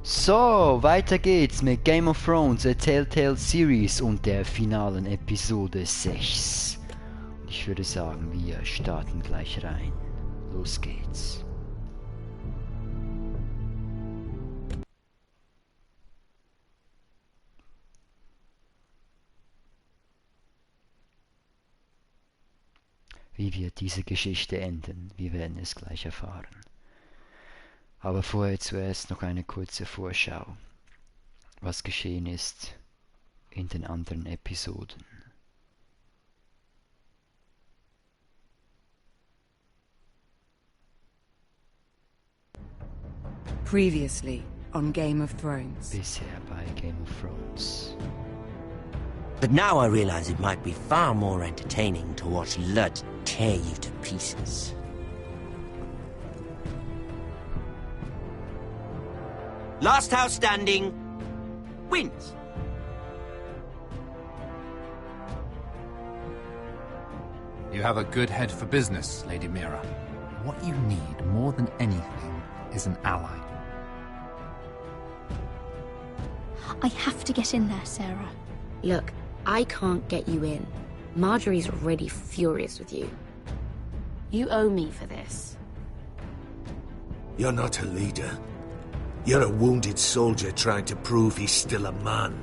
So, weiter geht's mit Game of Thrones, a Telltale Series und der finalen Episode 6. Ich würde sagen, wir starten gleich rein. Los geht's. Wie wird diese Geschichte enden? Wir werden es gleich erfahren. Aber vorher zuerst noch eine kurze Vorschau, was geschehen ist in den anderen Episoden. Previously on Game of Thrones. Bisher bei Game of Thrones. But now I realize it might be far more entertaining to watch Lud tear you to pieces. Last house standing wins. You have a good head for business, Lady Mira. What you need more than anything is an ally. I have to get in there, Sarah. Look, I can't get you in. Marjorie's already furious with you. You owe me for this. You're not a leader. You're a wounded soldier trying to prove he's still a man.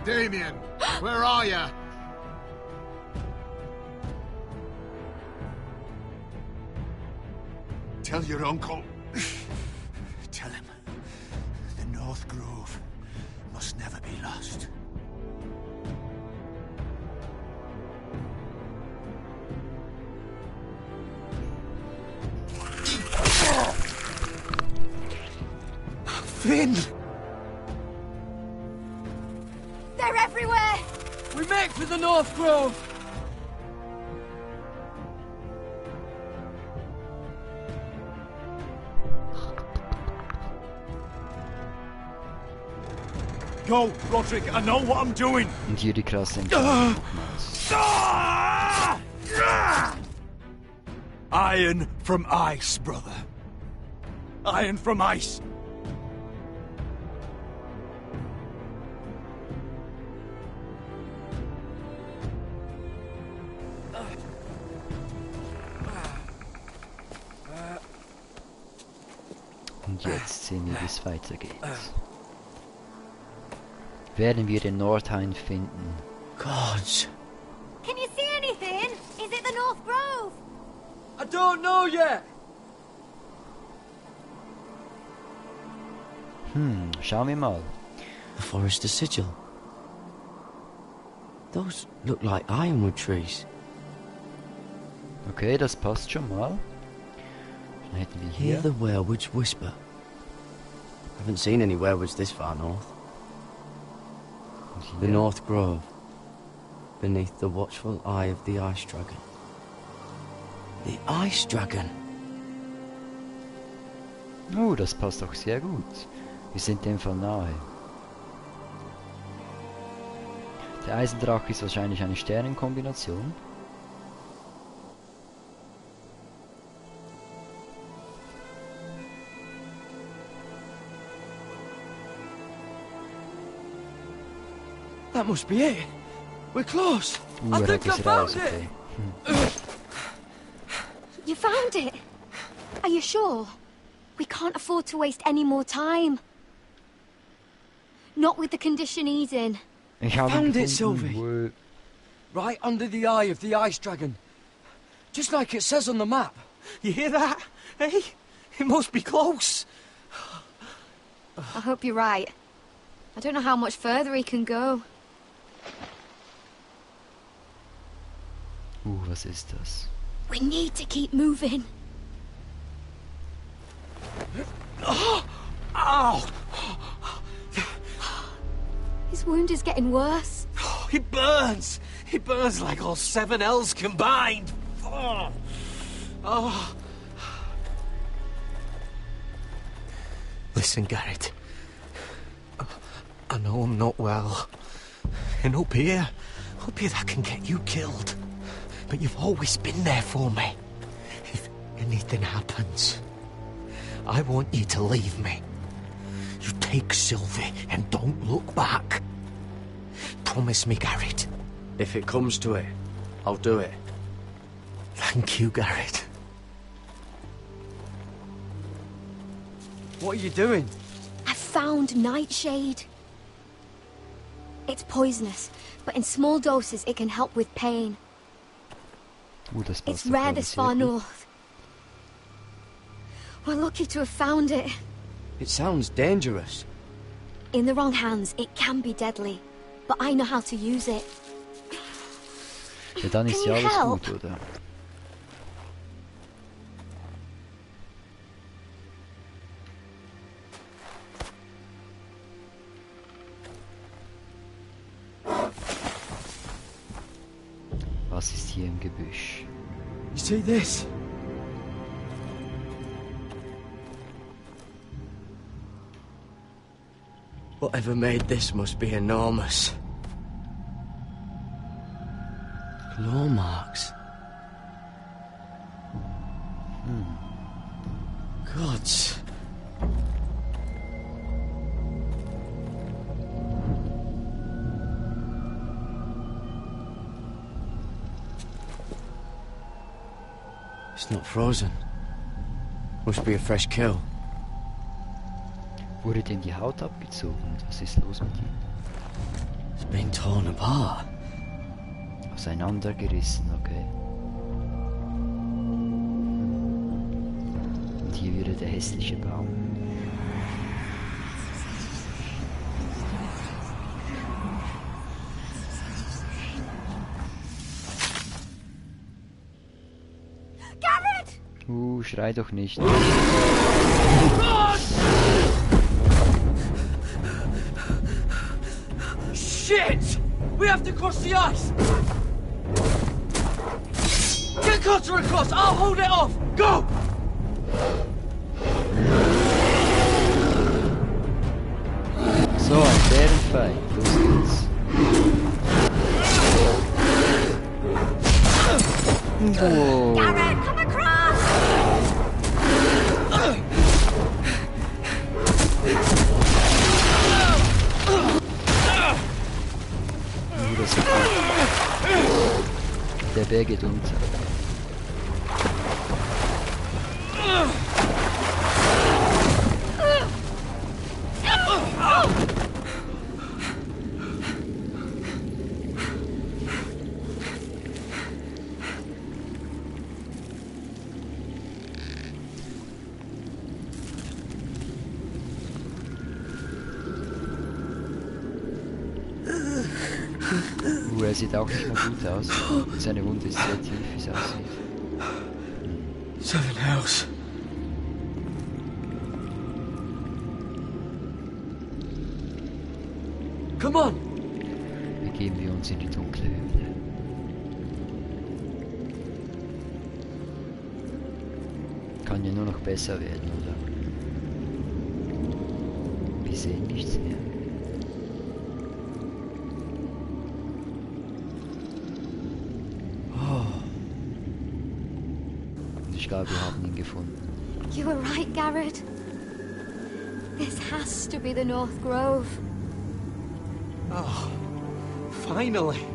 Damien, where are you? Tell your uncle. Tell him. The North Grove must never be lost. Finn! They're everywhere! We make for the North Grove! Go, Roderick, I know what I'm doing! Und hier die krasse Entscheidung nochmals. Iron from ice, brother. Iron from ice. Und jetzt sehen wir, wie es weitergeht. Werden wir den Nordhain finden? Gods. Can you see anything? Is it the North Grove? I don't know yet! Schauen wir mal. The Forrester sigil. Those look like ironwood trees. Okay, das passt schon mal. Dann hätten wir Hear hier... the werewoods whisper. Haven't seen any werewoods this far north. Und The hier. North Grove. Beneath the watchful eye of the Ice Dragon. The Ice Dragon. Oh, das passt auch sehr gut. Wir sind dem Fall nahe. Der Eisendrache ist wahrscheinlich eine Sternenkombination. That must be it. We're close. I Er think hat I es found raus, it. okay. You found it? Are you sure? We can't afford to waste any more time. Not with the condition he's in. Ich habe Found ihn it, Sylvie. gefunden. Right under the eye of the Ice Dragon. Just like it says on the map. You hear that? Hey? It must be close. I hope you're right. I don't know how much further he can go. Was ist das? We need to keep moving. Ow! His wound is getting worse. It burns! It burns like all 7 L's combined! Oh. Listen, Gerät. I know I'm not well. And up here that can get you killed. But you've always been there for me. If anything happens, I want you to leave me. You take Sylvie and don't look back. Promise me, Gerét. If it comes to it, I'll do it. Thank you, Gerét. What are you doing? I found nightshade. It's poisonous, but in small doses it can help with pain. Das It's passt doch, rare glaub ich, this sehr far gut. north. We're lucky to have found it. It sounds dangerous. In the wrong hands, it can be deadly, but I know how to use it. Ja, dann ist ja Can you alles help? gut, oder? Was ist hier im Gebüsch? You see this? Whatever made this must be enormous. Claw marks. Gods. It's not frozen. Must be a fresh kill. Wurde dem die Haut abgezogen? Was ist los mit ihm? It's being torn apart. Auseinandergerissen, okay. Und hier wieder der hässliche Baum. Gerét! Schrei doch nicht. Shit! We have to cross the ice! Get Cutter across! I'll hold it off! Go! So, ein Bärenfeind. Los geht's. Wow. Gerét, come across! Das ist gut. Der Bär geht unter. Er sieht auch nicht mehr gut aus. Seine Wunde ist sehr tief, wie es aussieht. Seven Hells. Come on! Begeben wir uns in die dunkle Höhle. Kann ja nur noch besser werden, oder? Wir sehen nichts mehr. Ich glaube, wir haben ihn gefunden. You were right, Gerét. This has to be the North Grove. Oh, finally!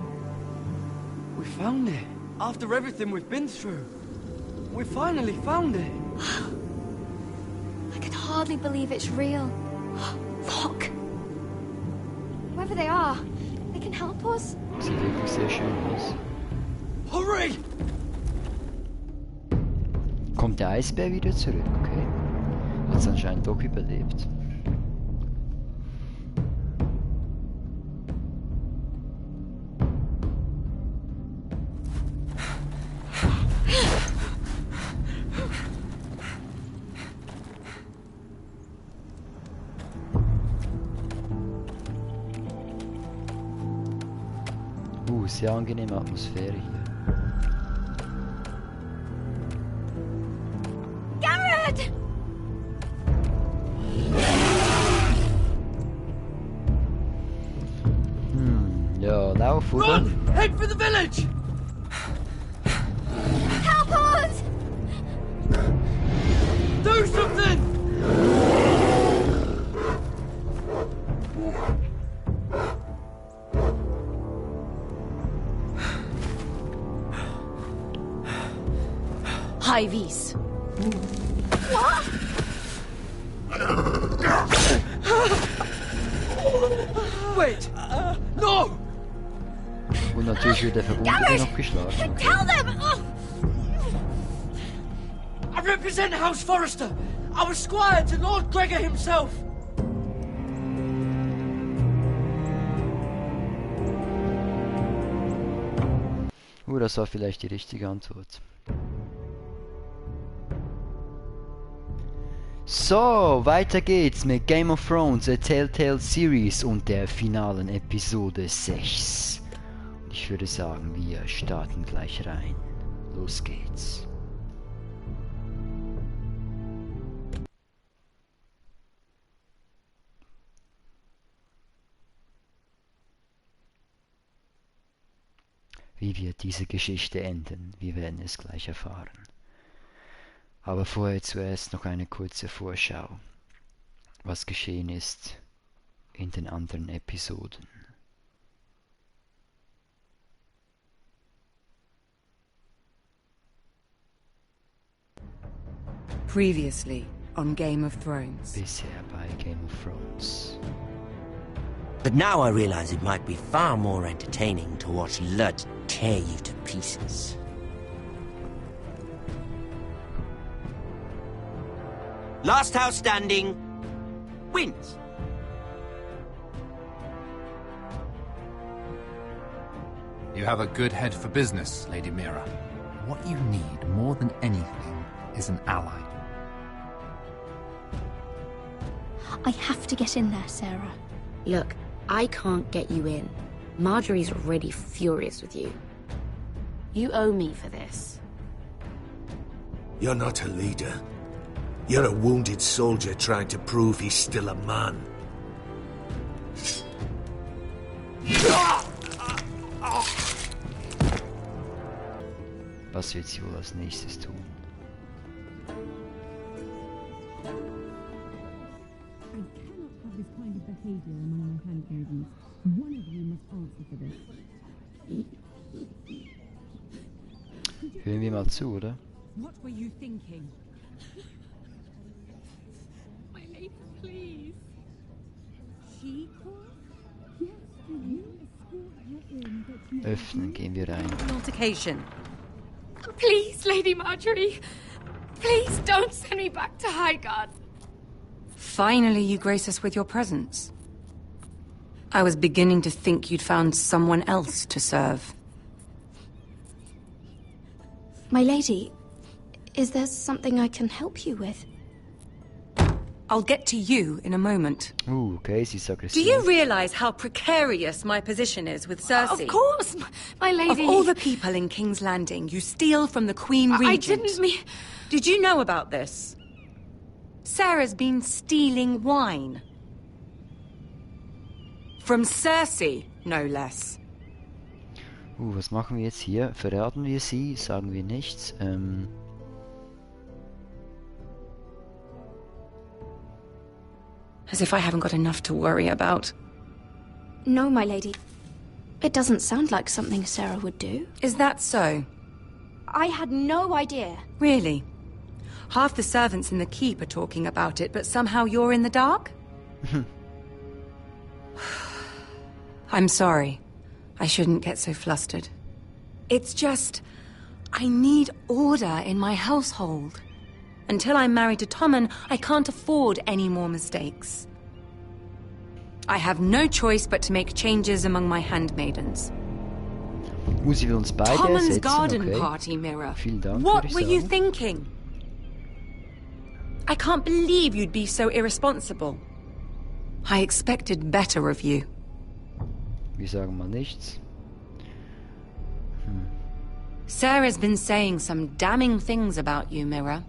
We found it. After everything we've been through. We finally found it. I can hardly believe it's real. Look! Whoever they are, they can help us. Sieht wirklich sehr schön aus. Hurry! Kommt der Eisbär wieder zurück, okay? Hat es anscheinend doch überlebt. Sehr angenehme Atmosphäre hier. Gerét! drauf, oder? Run! Head for the village! Help us! Do something! High vis. What? Wait! No! Und natürlich wird der Verwundete noch geschlagen. Tell them! I represent Haus Forrester. I was squire to Lord Gregor himself. Das war vielleicht die richtige Antwort. So, weiter geht's mit Game of Thrones, A Telltale Series und der finalen Episode 6. Und ich würde sagen, wir starten gleich rein. Los geht's. Wie wird diese Geschichte enden? Wir werden es gleich erfahren. Aber vorher zuerst noch eine kurze Vorschau, was geschehen ist in den anderen Episoden. Previously on Game of Thrones. Bisher bei Game of Thrones. But now I realize it might be far more entertaining to watch Lud tear you to pieces. Last house standing wins. You have a good head for business, Lady Mira. What you need more than anything is an ally. I have to get in there, Sarah. Look, I can't get you in. Marjorie's already furious with you. You owe me for this. You're not a leader. You're a wounded soldier trying to prove he's still a man. Was wird sie wohl als nächstes tun? Hören wir mal zu, oder? What were you thinking? My lady, please. She Yes, you escort her in, but Öffnen, gehen wir rein. altercation. Please, Lady Marjorie. Please don't send me back to Highgarden. Finally, you grace us with your presence. I was beginning to think you'd found someone else to serve. My lady, is there something I can help you with? I'll get to you in a moment. Okay, sie ist aggressiv. Do you realize how precarious my position is with Cersei? Of course, my lady. Of all the people in King's Landing, you steal from the Queen Regent. I didn't mean... Did you know about this? Sarah's been stealing wine. From Cersei, no less. Was machen wir jetzt hier? Verraten wir sie? Sagen wir nichts? As if I haven't got enough to worry about. No, my lady. It doesn't sound like something Sarah would do. Is that so? I had no idea. Really? Half the servants in the keep are talking about it, but somehow you're in the dark? I'm sorry. I shouldn't get so flustered. It's just... I need order in my household. Until I'm married to Tommen, I can't afford any more mistakes. I have no choice but to make changes among my handmaidens. Sie will uns beide Tommen's ersetzen, garden okay. party, Mira. Vielen Dank, What würde ich were you sagen. thinking? I can't believe you'd be so irresponsible. I expected better of you. Wir sagen mal nichts. Sarah's been saying some damning things about you, Mira.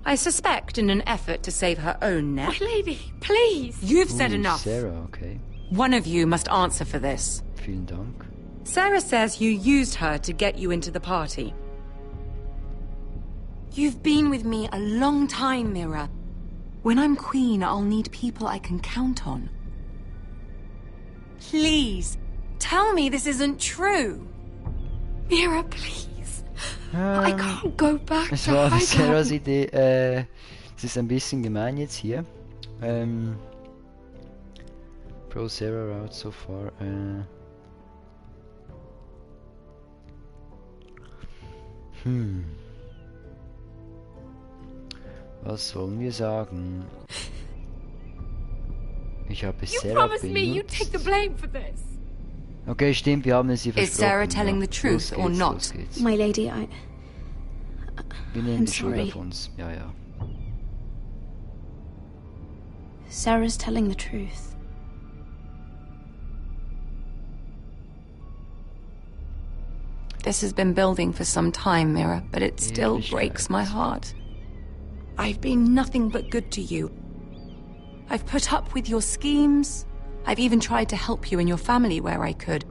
I suspect in an effort to save her own neck. My lady, please. You've said enough. Sarah, okay. One of you must answer for this. Vielen Dank. Sarah says you used her to get you into the party. You've been with me a long time, Mira. When I'm queen, I'll need people I can count on. Please, tell me this isn't true. Mira, please. I can't go back Es to war Highgarden. Sarahs Idee. Es ist ein bisschen gemein jetzt hier. Pro Sarah route so far. Was wollen wir sagen? Ich habe You Sarah promised me you'd take the blame for this. Okay, stimmt, wir haben es ihr versprochen. Is Sarah telling ja. the truth or not? Los geht's. My lady, Wir nehmen I'm die Schuld sorry. auf uns. Ja, ja. Sarah's telling the truth. This has been building for some time, Mira, but it still breaks my heart. I've been nothing but good to you. I've put up with your schemes. I've even tried to help you and your family where I could.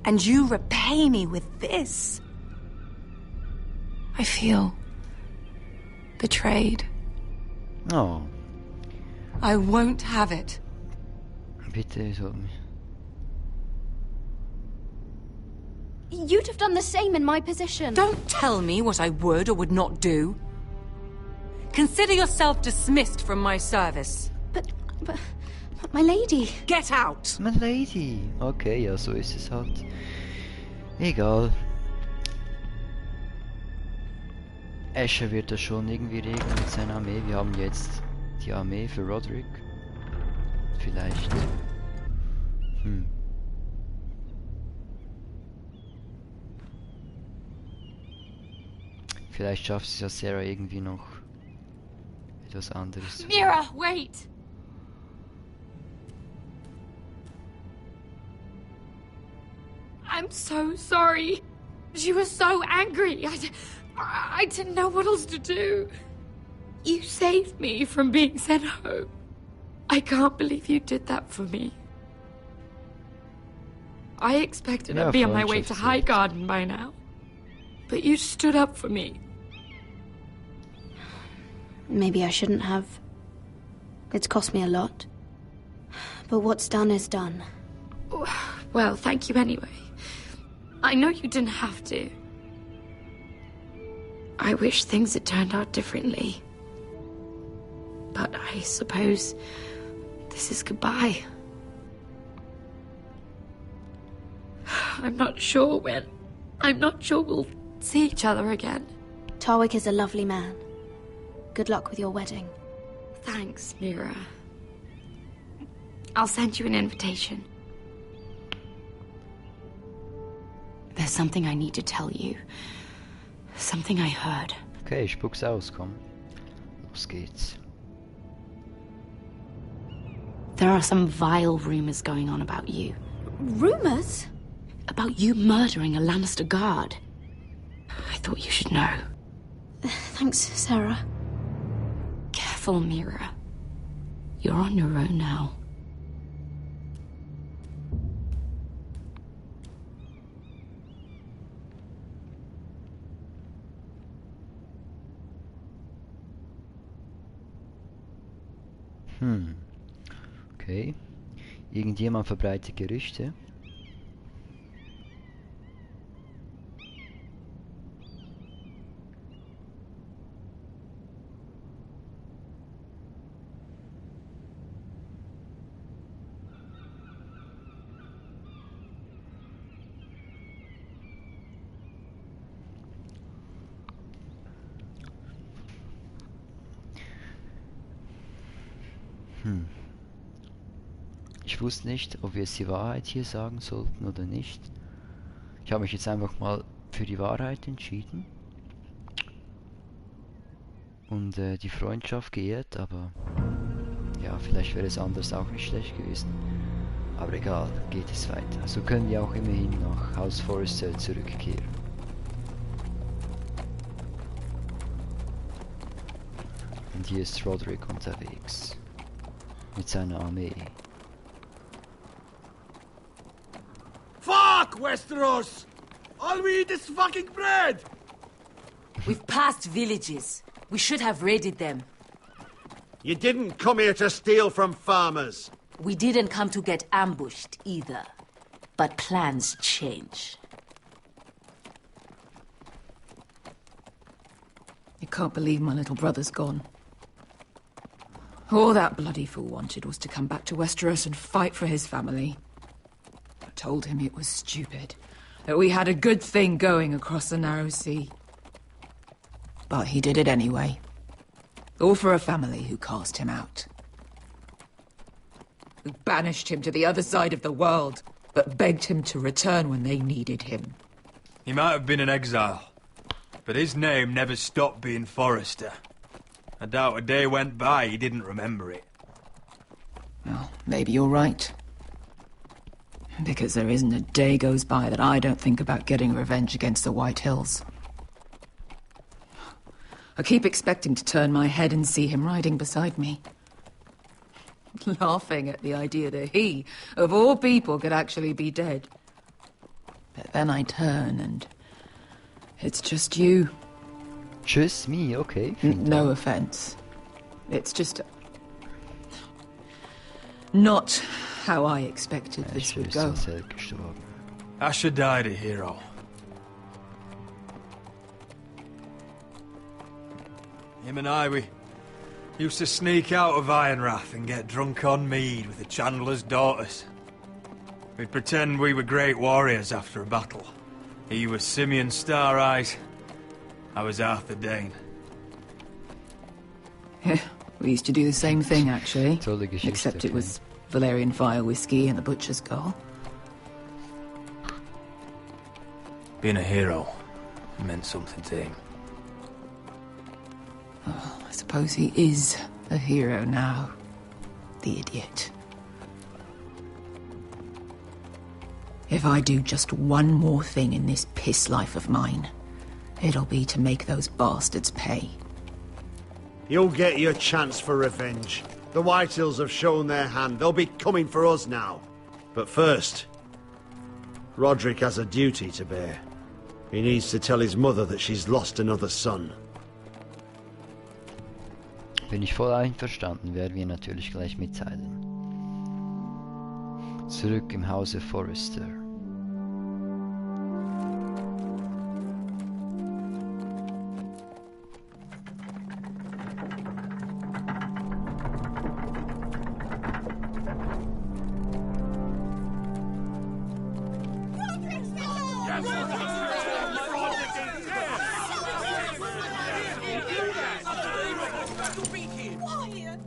And you repay me with this. I feel betrayed. Oh, I won't have it. bitte so. You'd have done the same in my position. Don't tell me what I would or would not do. Consider yourself dismissed from my service. But my lady. Get out! My lady. Okay, ja, so ist es halt. Egal. Asher wird das schon irgendwie regeln mit seiner Armee. Wir haben jetzt die Armee für Roderick. Vielleicht. Vielleicht schafft es ja Sarah irgendwie noch etwas anderes zu. Mira, wait. I'm so sorry. She was so angry. I didn't know what else to do. You saved me from being sent home. I can't believe you did that for me. I expected I'd be on my way to Highgarden by now. But you stood up for me. Maybe I shouldn't have. It's cost me a lot. But what's done is done. Well, thank you anyway. I know you didn't have to. I wish things had turned out differently. But I suppose this is goodbye. I'm not sure when. I'm not sure we'll see each other again. Tarwick is a lovely man. Good luck with your wedding. Thanks, Mira. I'll send you an invitation. There's something I need to tell you. Something I heard. Okay, spuck's aus, komm. Los geht's. There are some vile rumors going on about you. Rumors? About you murdering a Lannister guard. I thought you should know. Thanks, Sarah. Careful, Mira. You're on your own now. Okay. Irgendjemand verbreitet Gerüchte. Ich wusste nicht, ob wir jetzt die Wahrheit hier sagen sollten oder nicht. Ich habe mich jetzt einfach mal für die Wahrheit entschieden. Und die Freundschaft geehrt, aber ja, vielleicht wäre es anders auch nicht schlecht gewesen. Aber egal, geht es weiter. Also können wir auch immerhin nach Haus Forrester zurückkehren. Und hier ist Roderick unterwegs. Mit seiner Armee. Fuck Fuck Westeros! All we eat is fucking bread! We've passed villages. We should have raided them. You didn't come here to steal from farmers. We didn't come to get ambushed either. But plans change. I can't believe my little brother's gone. All that bloody fool wanted was to come back to Westeros and fight for his family. I told him it was stupid, that we had a good thing going across the narrow sea. But he did it anyway. All for a family who cast him out. Who banished him to the other side of the world, but begged him to return when they needed him. He might have been in exile, but his name never stopped being Forrester. I doubt a day went by he didn't remember it. Well, maybe you're right. Because there isn't a day goes by that I don't think about getting revenge against the White Hills. I keep expecting to turn my head and see him riding beside me. Laughing at the idea that he, of all people, could actually be dead. But then I turn and it's just you. Just me, okay. No offense. It's just not how I expected this would go. Asher died a hero. Him and I, we used to sneak out of Ironrath and get drunk on mead with the Chandler's daughters. We'd pretend we were great warriors after a battle. He was Simeon Star-Eyes. I was Arthur Dane. Yeah, we used to do the same thing, actually. Except it was Valerian Fire whiskey and the Butcher's Skull. Being a hero meant something to him. Oh, I suppose he is a hero now. The idiot. If I do just one more thing in this piss life of mine, it'll be to make those bastards pay. You'll get your chance for revenge. The Whitehills have shown their hand. They'll be coming for us now. But first, Roderick has a duty to bear. He needs to tell his mother that she's lost another son. Bin ich voll einverstanden, werden wir natürlich gleich mitteilen. Zurück im Hause Forrester.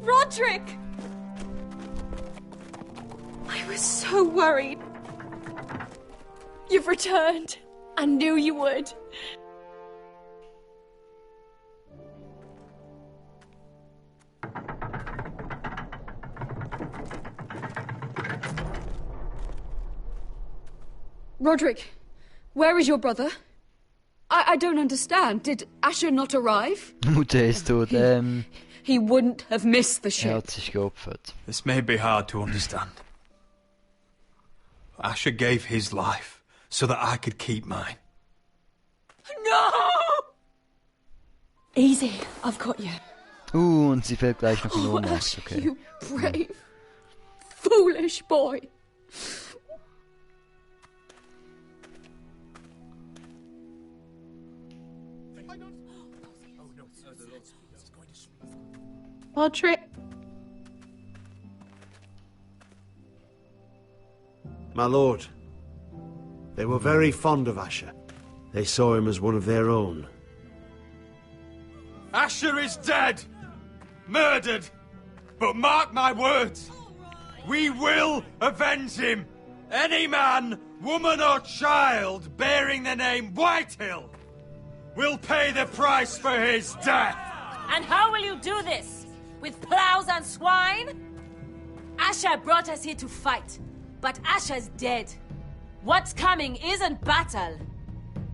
Roderick! I was so worried. You've returned. I knew you would. Roderick, where is your brother? I don't understand. Did Asher not arrive? Mutter ist tot, He wouldn't have missed the ship. hat sich geopfert. This may be hard to understand. Asher gave his life so that I could keep mine. No! Easy, I've got you. Und sie fällt gleich noch in Ohnmacht. Okay. You brave, foolish boy. Roderick. My lord, they were very fond of Asher. They saw him as one of their own. Asher is dead! Murdered! But mark my words! We will avenge him! Any man, woman or child bearing the name Whitehill will pay the price for his death! And how will you do this? With plows and swine? Asher brought us here to fight, but Asher's dead. What's coming isn't battle,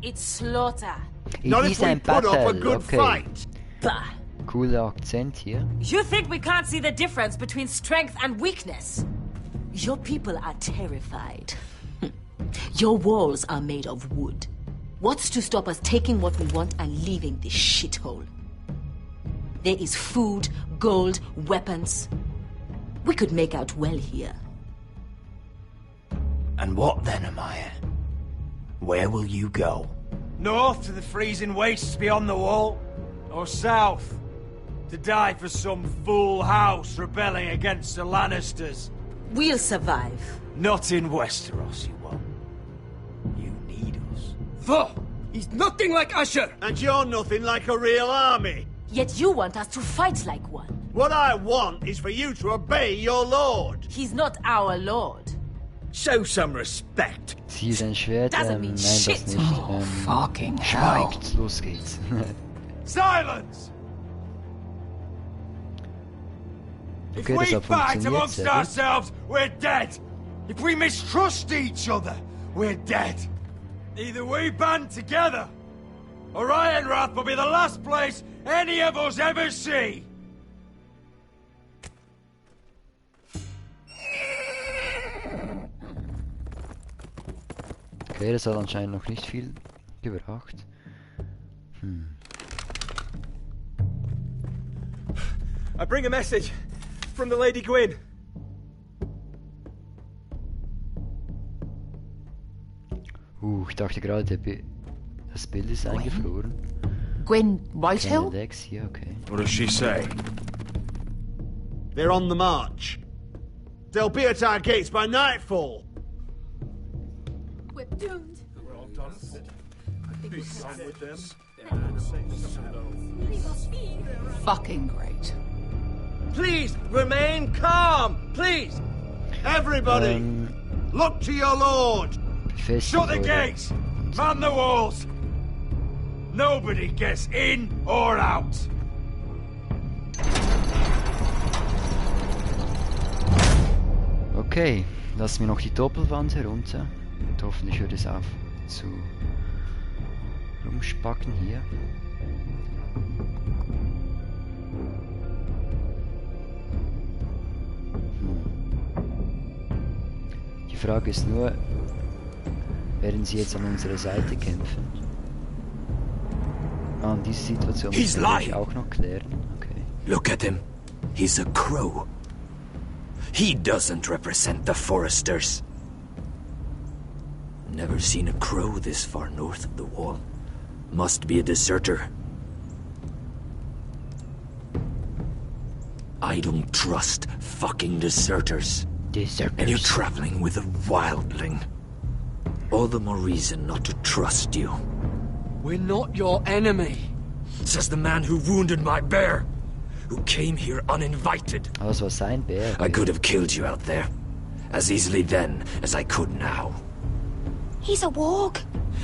it's slaughter. Not if we put up a good fight. Bah. Cooler Akzent hier. You think we can't see the difference between strength and weakness? Your people are terrified. Your walls are made of wood. What's to stop us taking what we want and leaving this shithole? There is food, gold, weapons. We could make out well here. And what then, Amaya? Where will you go? North to the freezing wastes beyond the wall? Or south? To die for some fool house rebelling against the Lannisters? We'll survive. Not in Westeros, you won't. You need us. Thor! He's nothing like Usher! And you're nothing like a real army! Yet you want us to fight like one. What I want is for you to obey your lord! He's not our lord. Show some respect. Zieh dein Schwert, nein, das nicht. Fucking hell. Schweigt, los geht's. Silence! If Okay, das we hat fight funktioniert, amongst sehr gut. ourselves, we're dead. If we mistrust each other, we're dead. Either we band together, or Ironrath will be the last place any of us ever see. Okay, das hat anscheinend noch nicht viel gebracht. I bring a message from the Lady Gwyn. Ich dachte gerade, das Bild ist eingefroren. Gwyn Whitehill? Lex hier, okay. What does she say? They're on the march. They'll be at our gates by nightfall. We're doomed. We're all done. Peace with them. Fucking great. Please, remain calm! Please! Everybody, look to your lord! Shut the gates! Man the walls! Nobody gets in or out! Okay, lassen wir noch die Doppelwand herunter. Und hoffentlich hört es auf zu rumspacken hier. Die Frage ist nur, werden sie jetzt an unserer Seite kämpfen? Ah, und diese Situation müssen wir natürlich auch noch klären. Okay. Look at him. He's a crow. He doesn't represent the Forresters. Never seen a crow this far north of the wall. Must be a deserter. I don't trust fucking deserters. And you're traveling with a wildling. All the more reason not to trust you. We're not your enemy. Says the man who wounded my bear. Who came here uninvited. Aber es war sein Bär. I could have killed you out there. As easily then as I could now. He's a warg.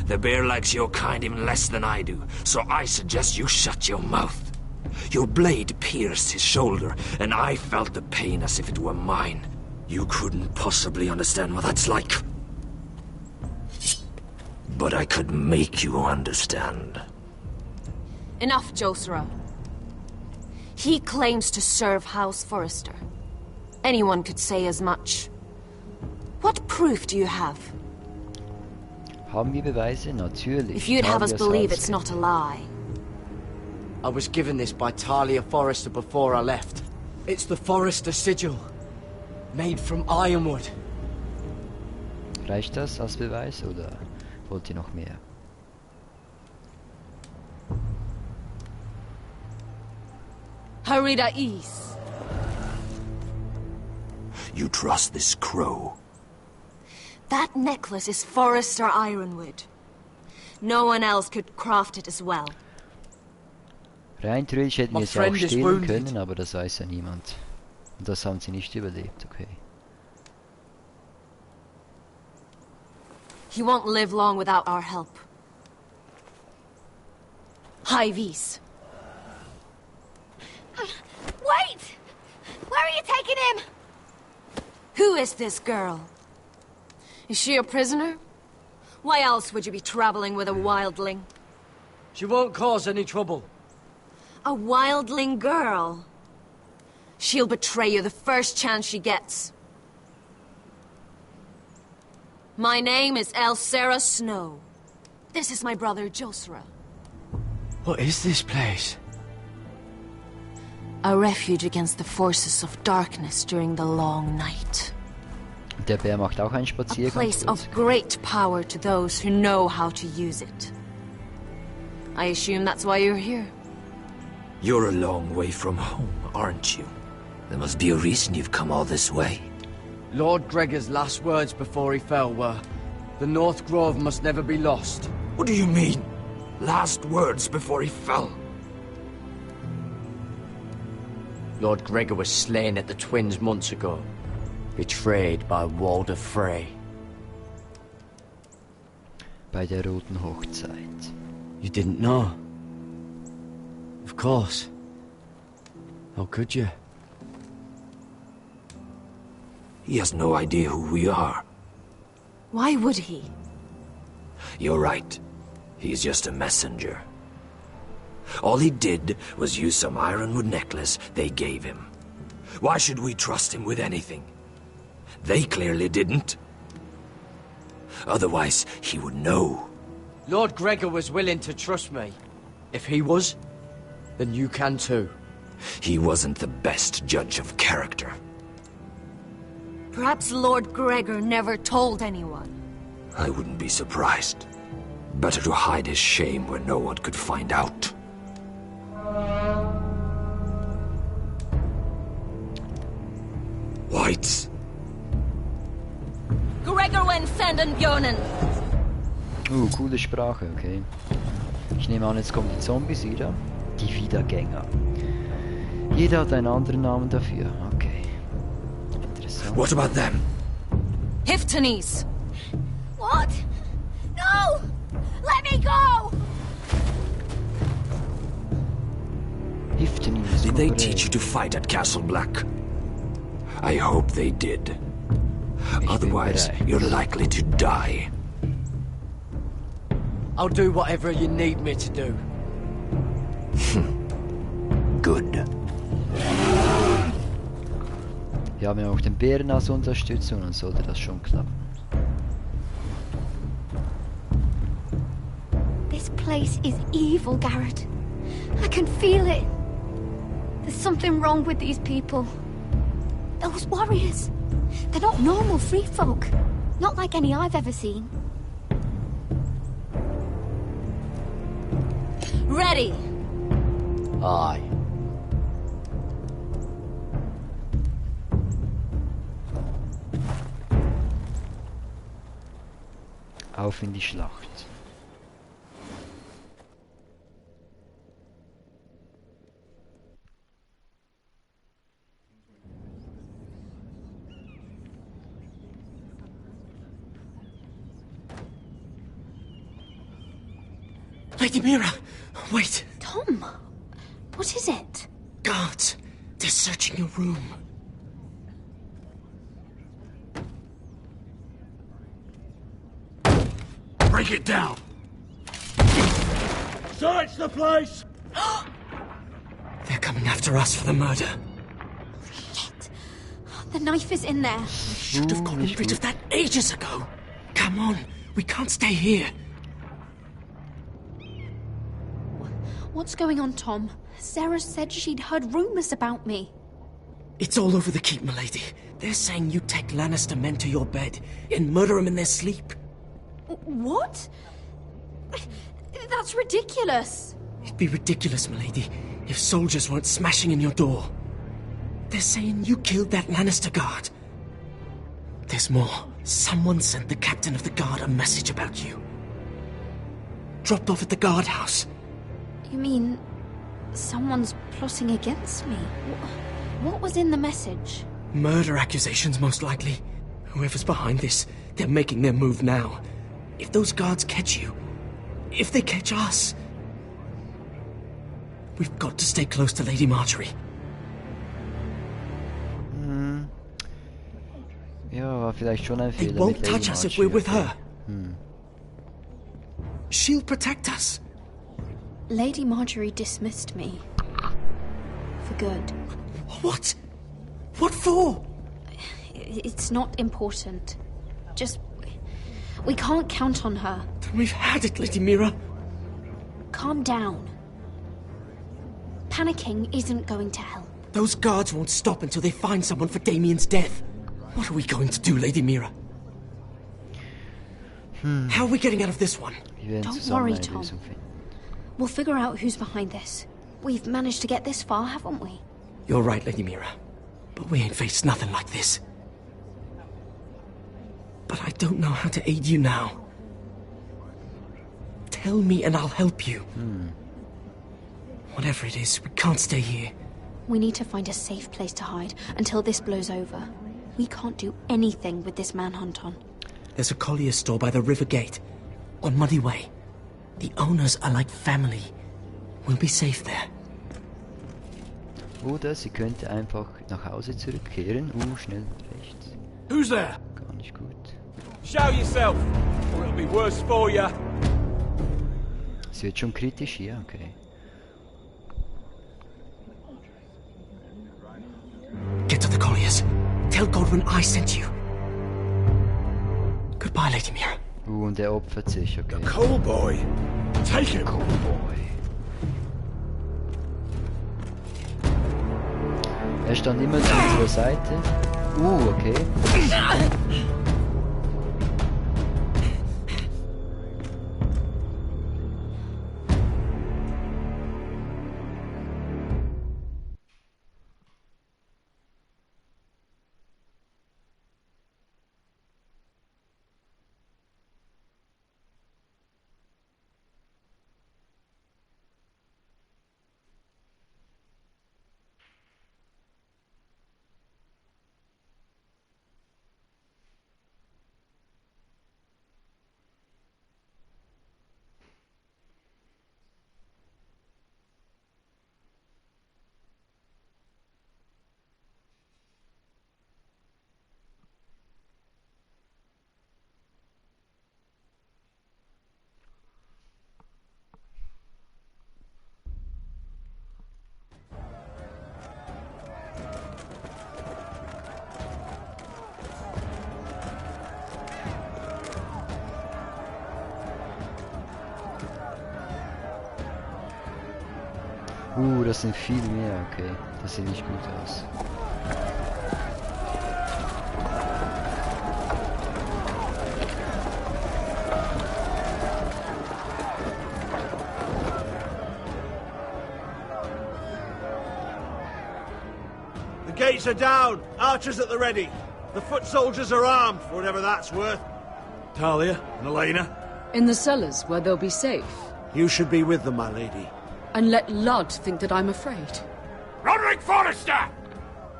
The bear likes your kind even less than I do, so I suggest you shut your mouth. Your blade pierced his shoulder, and I felt the pain as if it were mine. You couldn't possibly understand what that's like. But I could make you understand. Enough, Josera. He claims to serve Haus Forrester. Anyone could say as much. What proof do you have? Haben wir Beweise? Natürlich. If you'd have us believe it's not a lie. I was given this by Talia Forrester before I left. It's the Forrester sigil. Made from ironwood. Reicht das als Beweis oder wollt ihr noch mehr? Harida East. You trust this crow? That necklace is Forrester ironwood. No one else could craft it as well. Rein theoretisch hätten wir es auch stehlen können, aber das weiß ja niemand. Und das haben sie nicht überlebt, okay. He won't live long without our help. High Vis. Wait! Where are you taking him? Who is this girl? Is she a prisoner? Why else would you be traveling with a wildling? She won't cause any trouble. A wildling girl? She'll betray you the first chance she gets. My name is Elsera Snow. This is my brother Josra. What is this place? A refuge against the forces of darkness during the long night. Der Bär macht auch einen A Spaziergang. place of great power to those who know how to use it. I assume that's why you're here. You're a long way from home, aren't you? There must be a reason you've come all this way. Lord Gregor's last words before he fell were, "The North Grove must never be lost." What do you mean? Last words before he fell? Lord Gregor was slain at the Twins months ago, betrayed by Walder Frey. Bei der Roten Hochzeit. You didn't know? Of course. How could you? He has no idea who we are. Why would he? You're right. He's just a messenger. All he did was use some ironwood necklace they gave him. Why should we trust him with anything? They clearly didn't. Otherwise, he would know. Lord Gregor was willing to trust me. If he was, then you can too. He wasn't the best judge of character. Perhaps Lord Gregor never told anyone. I wouldn't be surprised. Better to hide his shame where no one could find out. Whites. Gregor wen senden Björnen. Coole Sprache, okay. Ich nehme an, jetzt kommen die Zombies wieder. Die Wiedergänger. Jeder hat einen anderen Namen dafür. Okay. Interessant. What about them? Hiftones. What? No! Let me go! Did they teach you to fight at Castle Black? I hope they did. Otherwise, you're likely to die. I'll do whatever you need me to do. Good. Wir haben ja auch den Bären als Unterstützung und sollte das schon klappen. This place is evil, Garrett. I can feel it. There's something wrong with these people. Those warriors. They're not normal free folk. Not like any I've ever seen. Ready. Aye. Auf in die Schlacht. Lady Mira, wait. Tom, what is it? Guards, they're searching your room. Break it down! Search the place! They're coming after us for the murder. Shit. The knife is in there. We should have gotten rid of that ages ago. Come on, we can't stay here. What's going on, Tom? Sarah said she'd heard rumors about me. It's all over the keep, milady. They're saying you take Lannister men to your bed and murder them in their sleep. What? That's ridiculous. It'd be ridiculous, milady, if soldiers weren't smashing in your door. They're saying you killed that Lannister guard. There's more. Someone sent the captain of the guard a message about you. Dropped off at the guardhouse. You mean someone's plotting against me? What was in the message? Murder accusations, most likely. Whoever's behind this, they're making their move now. If those guards catch you, if they catch us, we've got to stay close to Lady Marjorie. Ja, war vielleicht schon ein Fehler. They won't touch us if we're with her. She'll protect us. Lady Marjorie dismissed me. For good. What? What for? It's not important. Just We can't count on her. Then we've had it, Lady Mira. Calm down. Panicking isn't going to help. Those guards won't stop until they find someone for Damien's death. What are we going to do, Lady Mira? How are we getting out of this one? Don't worry, Tom. We'll figure out who's behind this. We've managed to get this far, haven't we? You're right, Lady Mira. But we ain't faced nothing like this. But I don't know how to aid you now. Tell me and I'll help you. Whatever it is, we can't stay here. We need to find a safe place to hide until this blows over. We can't do anything with this manhunt on. There's a collier store by the river gate, on Muddy Way. The owners are like family. We'll be safe there. Oder sie könnte einfach nach Hause zurückkehren. Schnell rechts. Who's there? Gar nicht gut. Show yourself, or it'll be worse for you. Sie wird schon kritisch hier, okay. Get to the colliers. Tell Godwin I sent you. Goodbye, Lady Mira. Und er opfert sich, okay. The coal boy. Take him. Coal boy. Er stand immer zu unserer Seite. Okay. Das sind viel mehr, okay. Das sieht nicht gut aus. The gates are down! Archers at the ready! The foot soldiers are armed, for whatever that's worth. Talia and Elena? In the cellars, where they'll be safe. You should be with them, my lady. And let Lud think that I'm afraid. Roderick Forrester!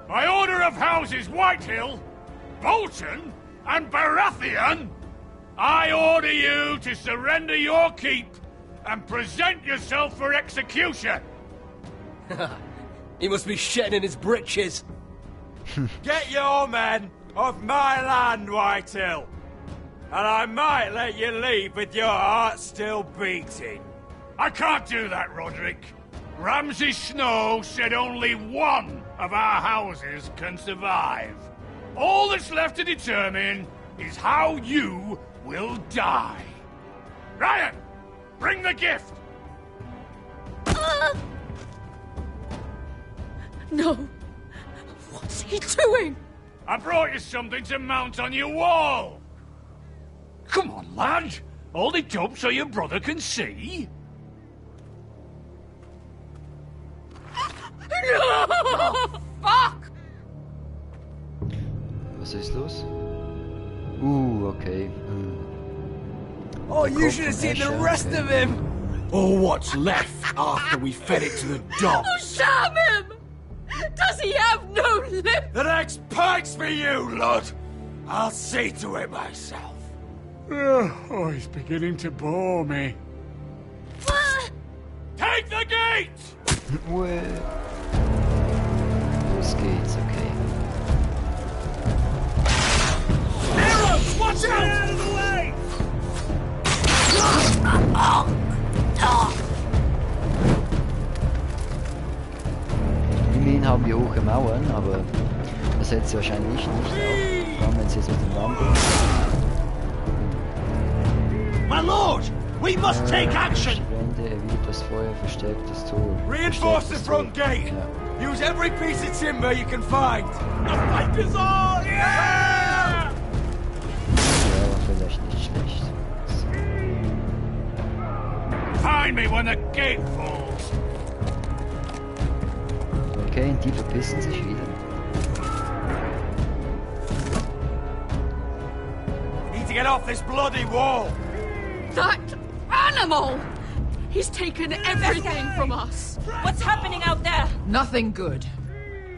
By order of Houses Whitehill, Bolton, and Baratheon, I order you to surrender your keep and present yourself for execution. He must be shedding in his britches. Get your men off my land, Whitehill, and I might let you leave with your heart still beating. I can't do that, Roderick. Ramsay Snow said only one of our houses can survive. All that's left to determine is how you will die. Ryan, bring the gift! No. What's he doing? I brought you something to mount on your wall. Come on, lad. Hold it up so your brother can see. No! Fuck! Was ist los? Okay. Oh, you should have seen the rest of him! Or what's left after we fed it to the dogs. Oh, sham him! Does he have no lip? The next pike's for you, Lud! I'll see to it myself. Oh, he's beginning to bore me. Take the gate! Los geht's, okay. Arrows! Watch out! Get out of the way! Immerhin haben wir hohe Mauern, aber das hält sie wahrscheinlich nicht auf. Vor allem wenn sie jetzt auf den Wand kommt. My lord! We must take action! Wände, erwidert das Feuer, verstärkt das Tor. Reinforce the front gate! Use every piece of timber you can find! The fight is on! Yeah! Ja, war vielleicht nicht schlecht. Find me when the gate falls! Okay, und die verpissen sich wieder. Need to get off this bloody wall! That animal! He's taken everything from us. What's happening out there? Nothing good.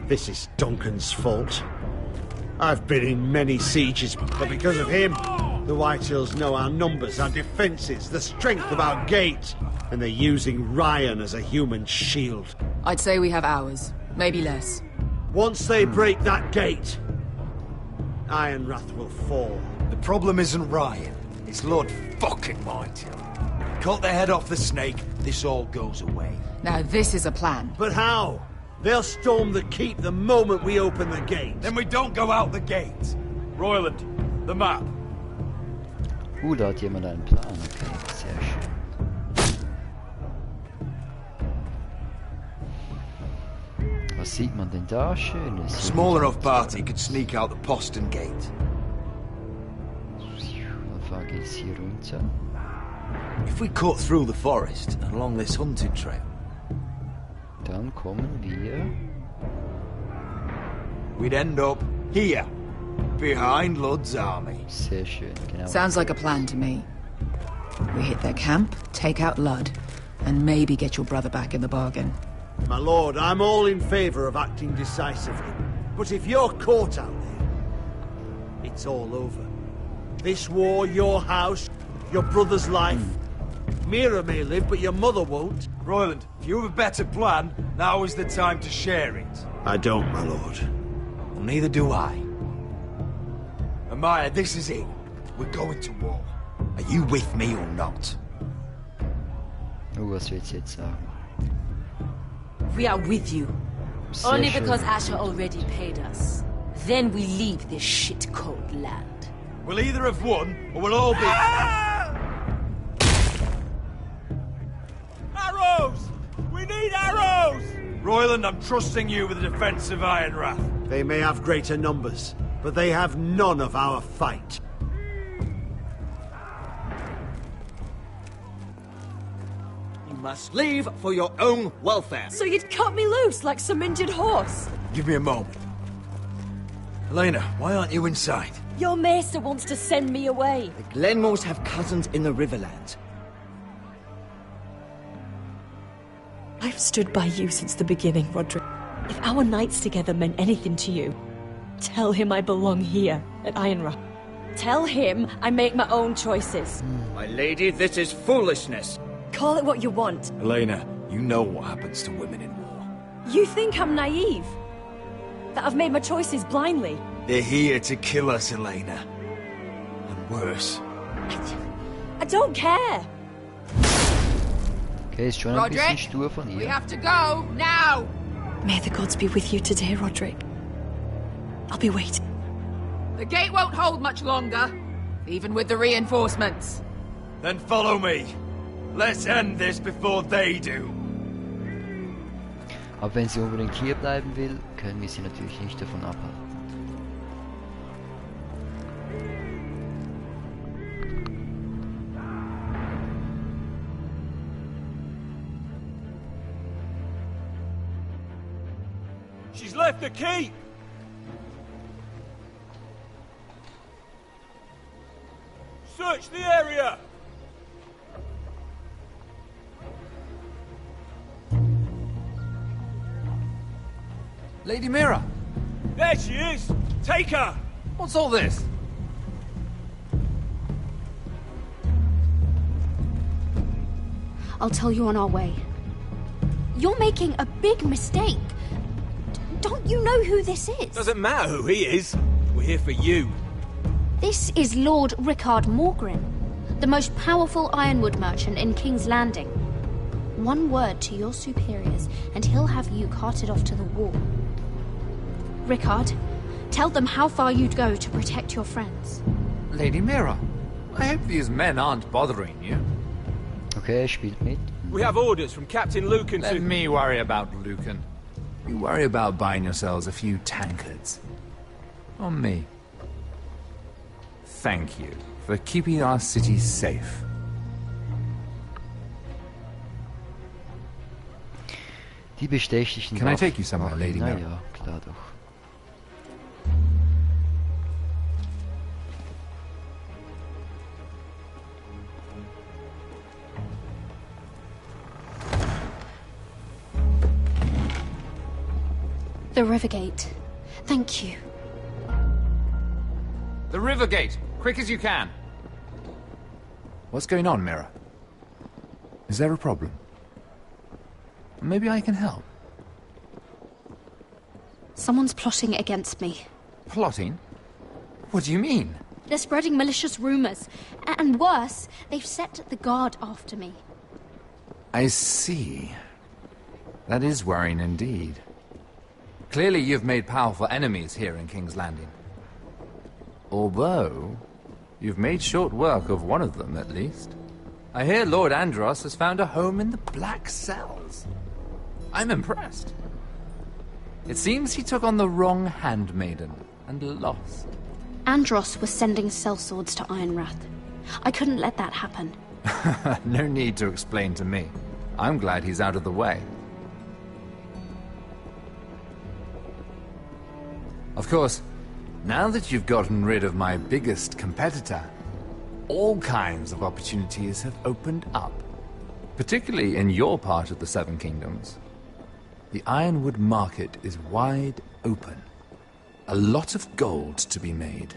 This is Duncan's fault. I've been in many sieges, but because of him, the Whitehills know our numbers, our defences, the strength of our gate, and they're using Ryan as a human shield. I'd say we have hours, maybe less. Once they break that gate, Ironrath will fall. The problem isn't Ryan, it's Lord fucking Whitehall. Cut the head off the snake, this all goes away. Now this is a plan. But how? They'll storm the keep the moment we open the gate. Then we don't go out the gate. Royland, the map. Da hat jemand einen Plan. Okay, sehr schön. Was sieht man denn da Schönes? Small enough party could sneak out the postern gate. Dann geht's hier runter. If we cut through the forest and along this hunting trail. Dann kommen wir... We'd end up here, behind Lud's army. Sehr schön, genau. Sounds like a plan to me. We hit their camp, take out Lud, and maybe get your brother back in the bargain. My lord, I'm all in favour of acting decisively. But if you're caught out there, it's all over. This war, your house, your brother's life. Mira may live, but your mother won't. Royland, if you have a better plan, now is the time to share it. I don't, my lord. Well, neither do I. Amaya, this is it. We're going to war. Are you with me or not? Was willst du jetzt sagen? We are with you. Sehr Only schön. because Asher already paid us. Then we leave this shit-cold land. We'll either have won, or we'll all be... Arrows! We need arrows! Royland, I'm trusting you with the defense of Ironrath. They may have greater numbers, but they have none of our fight. You must leave for your own welfare. So you'd cut me loose like some injured horse? Give me a moment. Elena, why aren't you inside? Your maester wants to send me away. The Glenmores have cousins in the Riverlands. I've stood by you since the beginning, Roderick. If our nights together meant anything to you, tell him I belong here at Ironrath. Tell him I make my own choices. My lady, this is foolishness. Call it what you want. Elena, you know what happens to women in war. You think I'm naive? That I've made my choices blindly? They're here to kill us, Elena. And worse. I don't care. Okay, ist schon ein bisschen stur von ihr. We have to go, now! May the gods be with you today, Roderick. I'll be waiting. The gate won't hold much longer, even with the reinforcements. Then follow me. Let's end this before they do. Aber wenn sie unbedingt hier bleiben will, können wir sie natürlich nicht davon abhalten. She's left the keep! Search the area! Lady Mira! There she is! Take her! What's all this? I'll tell you on our way. You're making a big mistake. Don't you know who this is? Doesn't matter who he is. We're here for you. This is Lord Rickard Morgren, the most powerful ironwood merchant in King's Landing. One word to your superiors, and he'll have you carted off to the wall. Rickard, tell them how far you'd go to protect your friends. Lady Mira, I hope these men aren't bothering you. Okay, er spielt mit. We have orders from Captain Lucan to... Let me worry about Lucan. You worry about buying yourselves a few tankards. On me. Thank you for keeping our city safe. Die bestechlichen Can I take you somewhere, Lady Na Mary? ja, klar doch. The Rivergate. Thank you. The river gate! Quick as you can! What's going on, Mira? Is there a problem? Maybe I can help. Someone's plotting against me. Plotting? What do you mean? They're spreading malicious rumors. And worse, they've set the guard after me. I see. That is worrying indeed. Clearly you've made powerful enemies here in King's Landing. Although, you've made short work of one of them, at least. I hear Lord Andros has found a home in the Black Cells. I'm impressed. It seems he took on the wrong handmaiden and lost. Andros was sending sellswords to Ironrath. I couldn't let that happen. No need to explain to me. I'm glad he's out of the way. Of course, now that you've gotten rid of my biggest competitor, all kinds of opportunities have opened up. Particularly in your part of the Seven Kingdoms. The Ironwood market is wide open. A lot of gold to be made.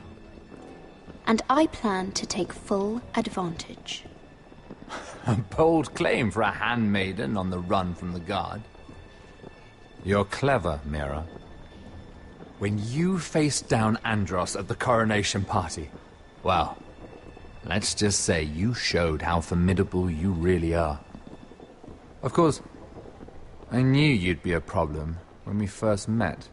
And I plan to take full advantage. A bold claim for a handmaiden on the run from the guard. You're clever, Mira. When you faced down Andros at the coronation party, well, let's just say you showed how formidable you really are. Of course, I knew you'd be a problem when we first met.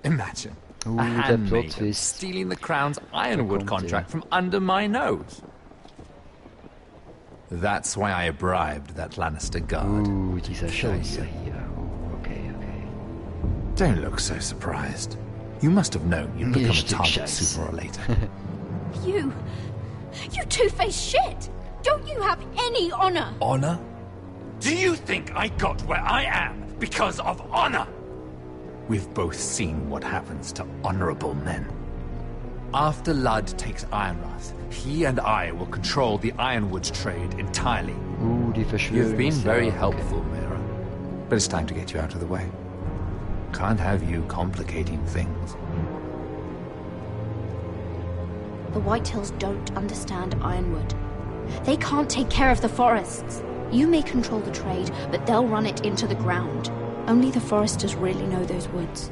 Imagine a handmaiden stealing the crown's Ironwood contract from under my nose. That's why I bribed that Lannister guard. Dieser Scheiße hier. Okay. Don't look so surprised. You must have known you'd become a target sooner or later. You two-faced shit! Don't you have any honor? Honor? Do you think I got where I am because of honor? We've both seen what happens to honorable men. After Ludd takes Ironrath, he and I will control the Ironwood trade entirely. You've been very helpful, Mira. But it's time to get you out of the way. Can't have you complicating things. The Whitehills don't understand Ironwood. They can't take care of the forests. You may control the trade, but they'll run it into the ground. Only the Foresters really know those woods.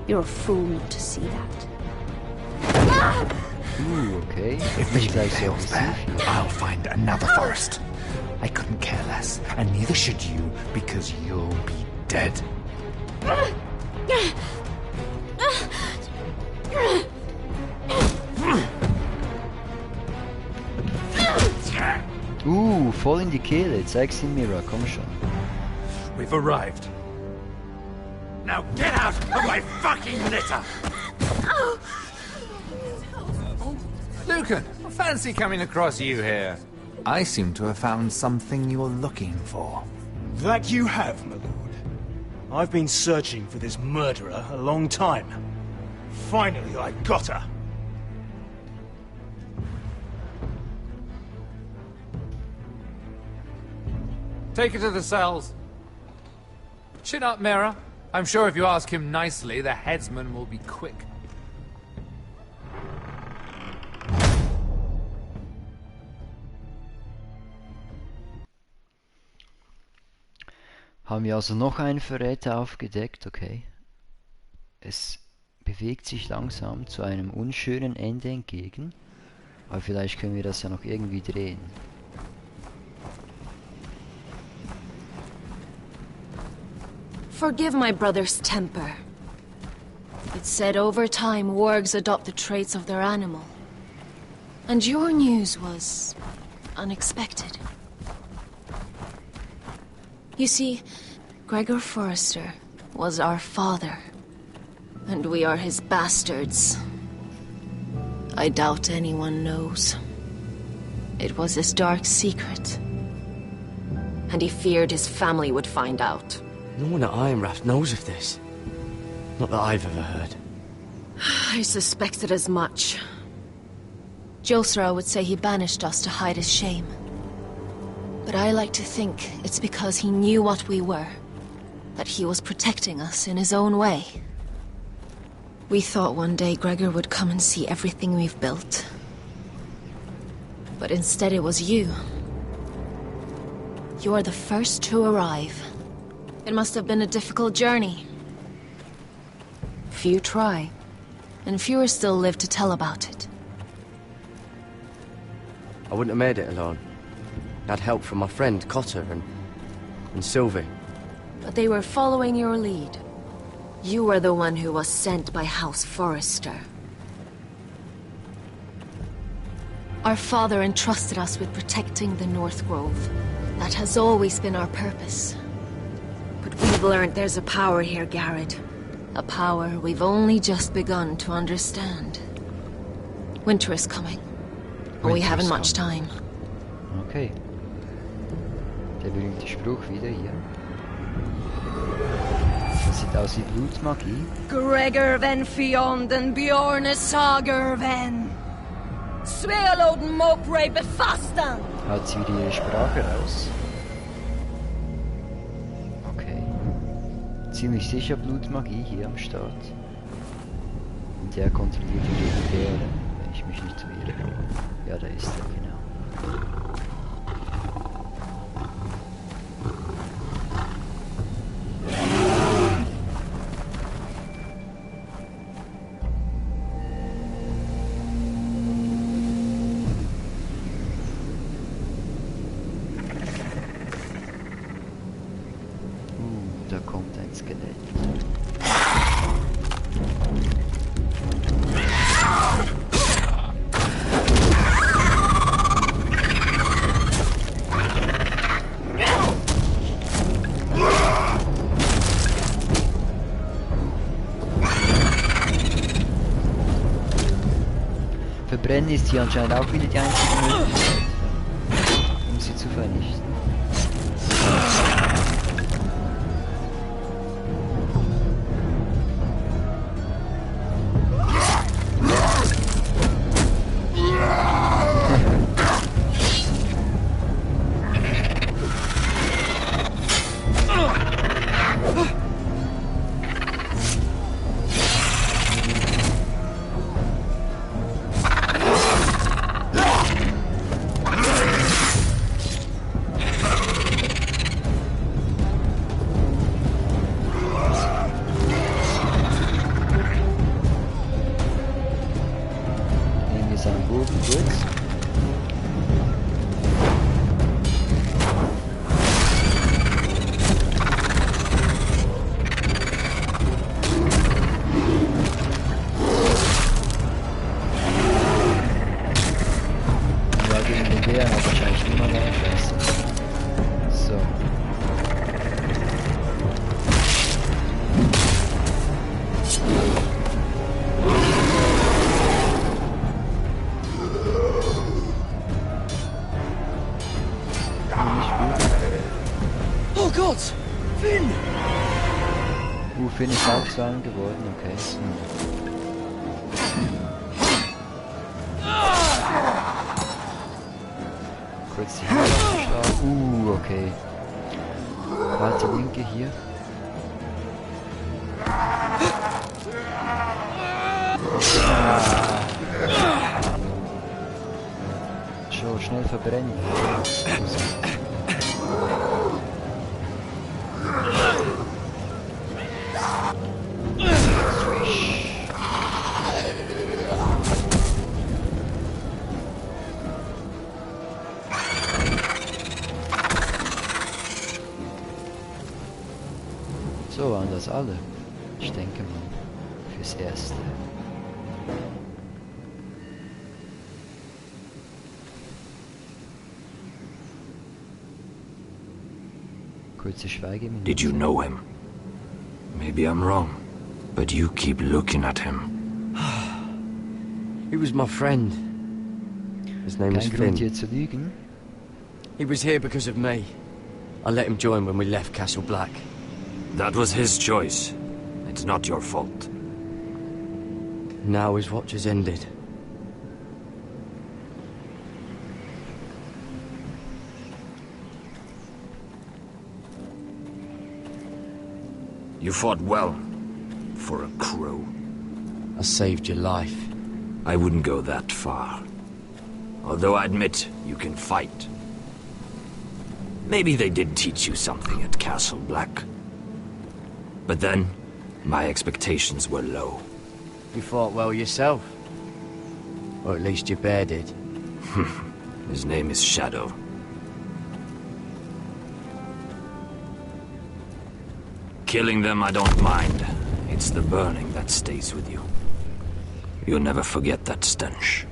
You're a fool not to see that. Okay. If Viele fails there, I'll find another forest. I couldn't care less, and neither should you, because you'll be dead. Voll in die Kehle. Zeig's ihm, Mira. Komm schon. We've arrived. Now get out of my fucking litter! Lucan, fancy coming across you here. I seem to have found something you're looking for. That you have, my lord. I've been searching for this murderer a long time. Finally, I got her. Take her to the cells. Chin up, Mira. I'm sure if you ask him nicely, the headsman will be quick. Haben wir also noch einen Verräter aufgedeckt, okay. Es bewegt sich langsam zu einem unschönen Ende entgegen. Aber vielleicht können wir das ja noch irgendwie drehen. Forgive my brother's temper. It's said over time wargs adopt the traits of their animal. And your news was unexpected. You see, Gregor Forrester was our father, and we are his bastards. I doubt anyone knows. It was his dark secret, and he feared his family would find out. No one at Ironraft knows of this. Not that I've ever heard. I suspected as much. Josra would say he banished us to hide his shame. But I like to think it's because he knew what we were, that he was protecting us in his own way. We thought one day Gregor would come and see everything we've built. But instead it was you. You are the first to arrive. It must have been a difficult journey. Few try, and fewer still live to tell about it. I wouldn't have made it alone. I had help from my friend Cotter and Sylvie. But they were following your lead. You were the one who was sent by Haus Forrester. Our father entrusted us with protecting the North Grove. That has always been our purpose. But we've learned there's a power here, Gerät. A power we've only just begun to understand. Winter is coming. And we haven't much time. Okay. Der berühmte Spruch wieder hier. Das sieht aus wie Blutmagie. Gregor ven fionden bjorne sager ven. Sveloden mopre befastan. Hat sie wieder ihre Sprache raus. Okay. Ziemlich sicher Blutmagie hier am Start. Und der kontrolliert die Charaktere, wenn ich mich nicht irre. Ja, da ist er, genau. Da kommt ein Skelett. Verbrennen ist hier anscheinend auch wieder die einzige Möglichkeit, um sie zu vernichten. Bin ich auch zu einem geworden, okay. Kurz die Haare aufgeschlagen. Okay. Warte, linke hier. So, schnell verbrennen. So waren das alle. Ich denke mal, fürs Erste. Kurze Schweigeminute. Did you know him? Maybe I'm wrong, but you keep looking at him. He was my friend. His name was Kein Grund, Finn. hier zu lügen. He was here because of me. I let him join when we left Castle Black. That was his choice. It's not your fault. Now his watch has ended. You fought well. For a crow. I saved your life. I wouldn't go that far. Although I admit, you can fight. Maybe they did teach you something at Castle Black. But then, my expectations were low. You fought well yourself. Or at least your bear did. His name is Shadow. Killing them I don't mind. It's the burning that stays with you. You'll never forget that stench.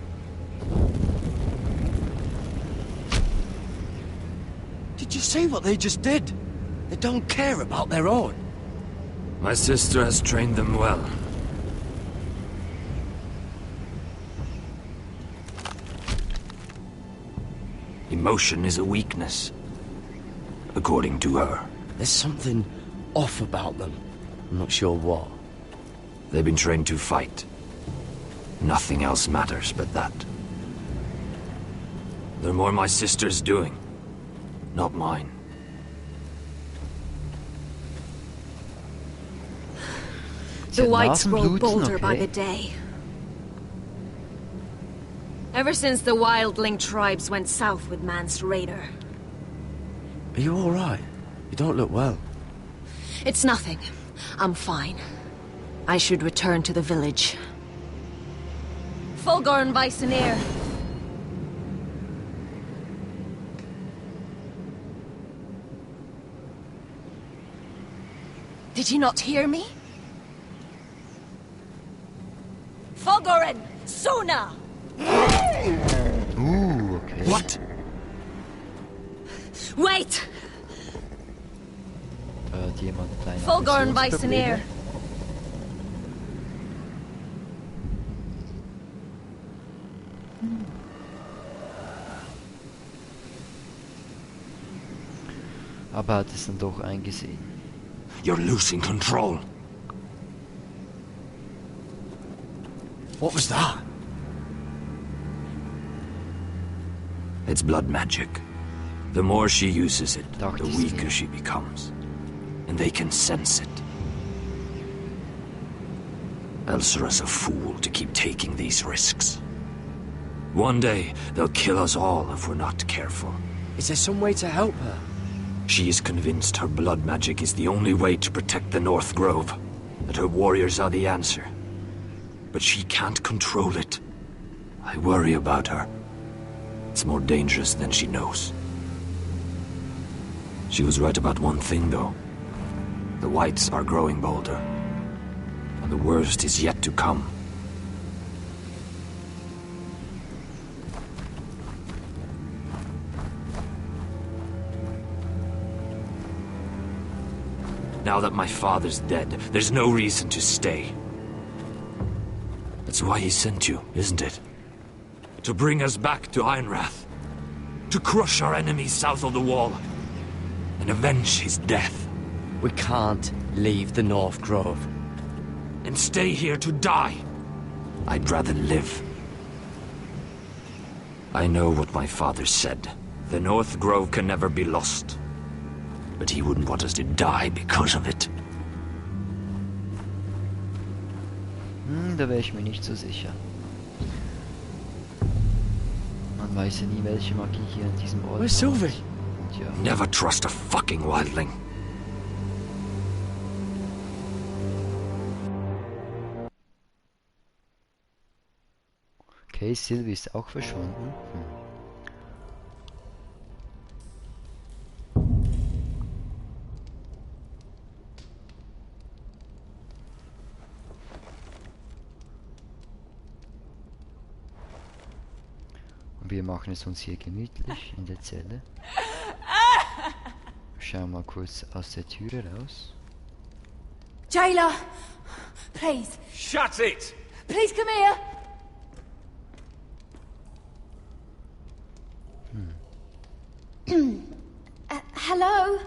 Did you see what they just did? They don't care about their own. My sister has trained them well. Emotion is a weakness, according to her. There's something off about them. I'm not sure what. They've been trained to fight. Nothing else matters but that. They're more my sister's doing, not mine. The whites grow bolder by the day. Ever since the wildling tribes went south with Mance Raider. Are you all right? You don't look well. It's nothing. I'm fine. I should return to the village. Fulgorn Bysonir. Did you not hear me? Fulgorn! Suna! Ooh, okay. What? Wait! Jemand kleine Fulgorn Aggressionsprobleme. Bysonir. Aber hat es dann doch eingesehen. You're losing control. What was that? It's blood magic. The more she uses it, the weaker she becomes. And they can sense it. Elsera's a fool to keep taking these risks. One day, they'll kill us all if we're not careful. Is there some way to help her? She is convinced her blood magic is the only way to protect the North Grove, that her warriors are the answer. But she can't control it. I worry about her. It's more dangerous than she knows. She was right about one thing, though. The whites are growing bolder. And the worst is yet to come. Now that my father's dead, there's no reason to stay. That's why he sent you, isn't it? To bring us back to Ironrath. To crush our enemies south of the wall. And avenge his death. We can't leave the North Grove. And stay here to die. I'd rather live. I know what my father said. The North Grove can never be lost. But he wouldn't want us to die because of it. Da wäre ich mir nicht so sicher. Man weiß ja nie, welche Magie hier in diesem Ort Where's Sylvie? Ja. Never trust a fucking wildling. Okay, Sylvie ist auch verschwunden. Und wir machen es uns hier gemütlich in der Zelle. schau mal kurz aus der Türe raus. Jailer! Please! Shut it! Please come here! Hello?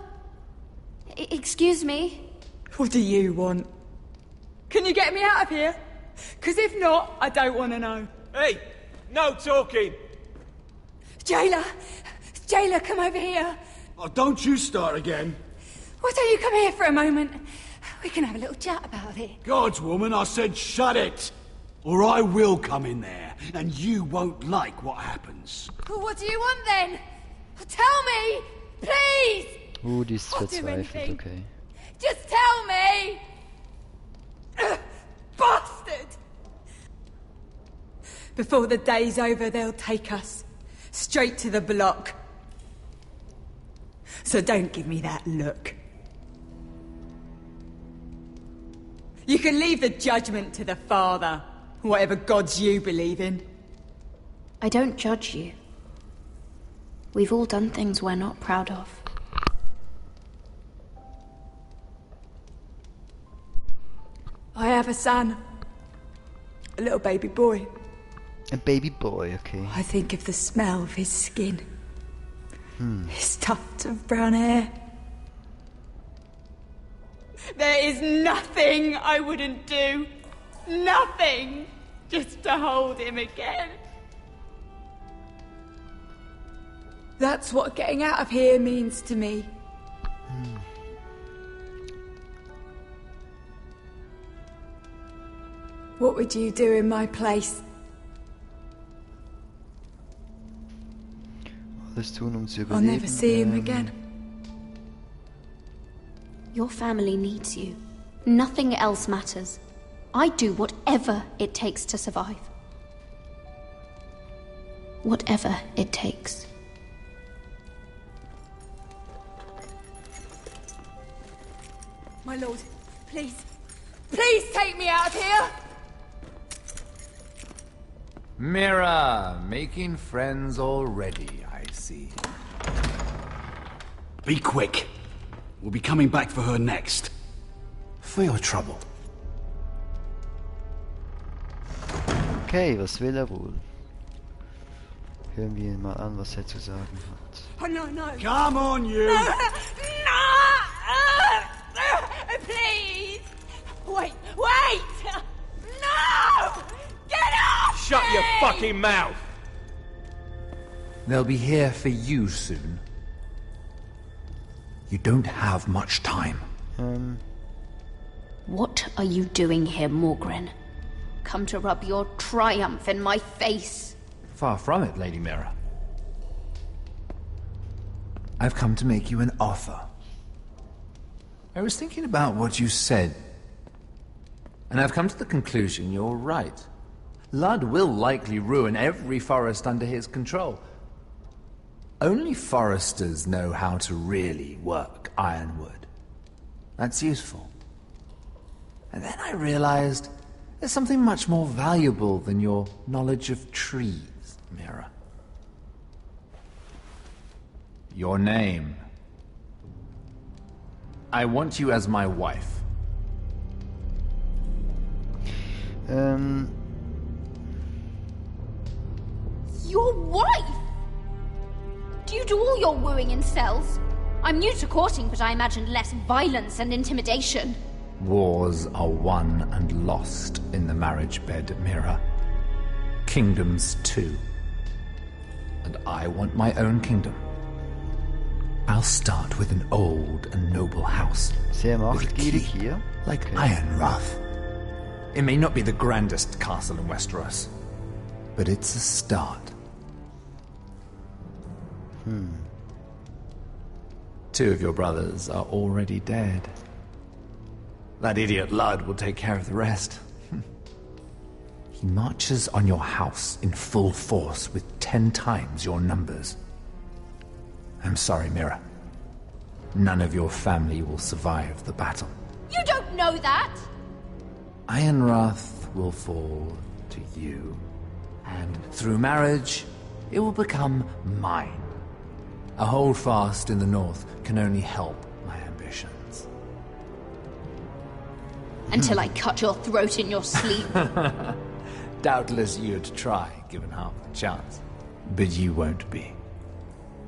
Excuse me? What do you want? Can you get me out of here? Because if not, I don't want to know. Hey! No talking! Jailer! Jailer, come over here! Oh, don't you start again. Why don't you come here for a moment? We can have a little chat about it. God's woman, I said shut it! Or I will come in there, and you won't like what happens. Well, what do you want then? Tell me! Please! Die ist verzweifelt, okay. Just tell me! Bastard! Before the day's over, they'll take us straight to the block. So don't give me that look. You can leave the judgment to the Father, whatever gods you believe in. I don't judge you. We've all done things we're not proud of. I have a son. A little baby boy. A baby boy, okay. I think of the smell of his skin. His tuft of brown hair. There is nothing I wouldn't do. Nothing. Just to hold him again. That's what getting out of here means to me. What would you do in my place? Alles tun, zu überleben. I'll never see him again. Your family needs you. Nothing else matters. I'd do whatever it takes to survive. Whatever it takes. My lord, please. Please take me out of here! Mira, making friends already, I see. Be quick. We'll be coming back for her next. For your trouble. Okay, was will wohl? Hören wir ihn mal an, was zu sagen hat. Oh, no, no. Come on, you! No! Please! Wait! No! Get off! Shut your fucking mouth! They'll be here for you soon. You don't have much time. What are you doing here, Morgren? Come to rub your triumph in my face. Far from it, Lady Mira. I've come to make you an offer. I was thinking about what you said, and I've come to the conclusion you're right. Ludd will likely ruin every forest under his control. Only foresters know how to really work ironwood. That's useful. And then I realized there's something much more valuable than your knowledge of trees, Mira. Your name. I want you as my wife. Your wife? Do you do all your wooing in cells? I'm new to courting, but I imagined less violence and intimidation. Wars are won and lost in the marriage bed, Mira. Kingdoms too. And I want my own kingdom. I'll start with an old and noble house. Sehr with a key, machtgierig hier. like Okay. Ironrath. It may not be the grandest castle in Westeros, but it's a start. Two of your brothers are already dead. That idiot Ludd will take care of the rest. He marches on your house in full force with 10 times your numbers. I'm sorry, Mira. None of your family will survive the battle. You don't know that! Ironrath will fall to you, and through marriage, it will become mine. A holdfast in the north can only help my ambitions. Until I cut your throat in your sleep. Doubtless you'd try, given half the chance. But you won't be.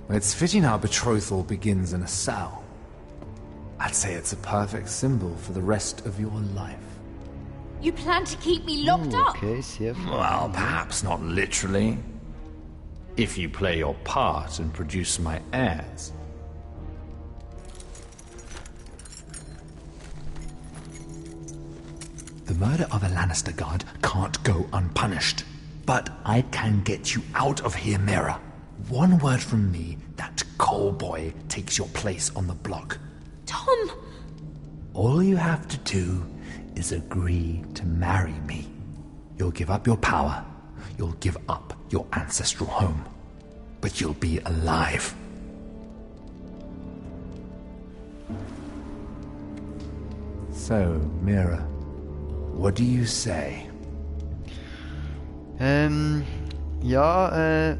It's fitting our betrothal begins in a cell. I'd say it's a perfect symbol for the rest of your life. You plan to keep me locked up? Okay, sehr fein. Well, perhaps not literally. If you play your part and produce my heirs. The murder of a Lannister guard can't go unpunished. But I can get you out of here, Mira. One word from me, that coal boy takes your place on the block. Tom! All you have to do is agree to marry me. You'll give up your power. You'll give up your ancestral home. But you'll be alive. So, Mira, what do you say? Ja,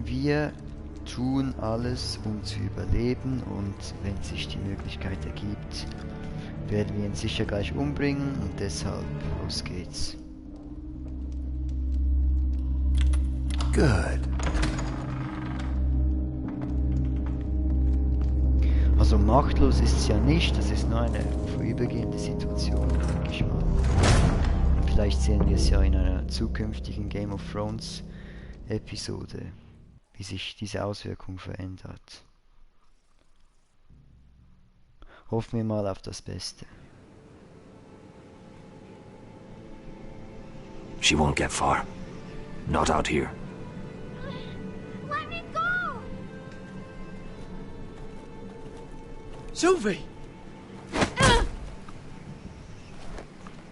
wir tun alles, um zu überleben, und wenn sich die Möglichkeit ergibt, werden wir ihn sicher gleich umbringen, und deshalb los geht's. Good. Also machtlos ist es ja nicht, das ist nur eine vorübergehende Situation, denke ich mal. Vielleicht sehen wir es ja in einer zukünftigen Game of Thrones Episode, wie sich diese Auswirkung verändert. Hoffen wir mal auf das Beste. She won't get far. Not out here. Let me go! Sylvie!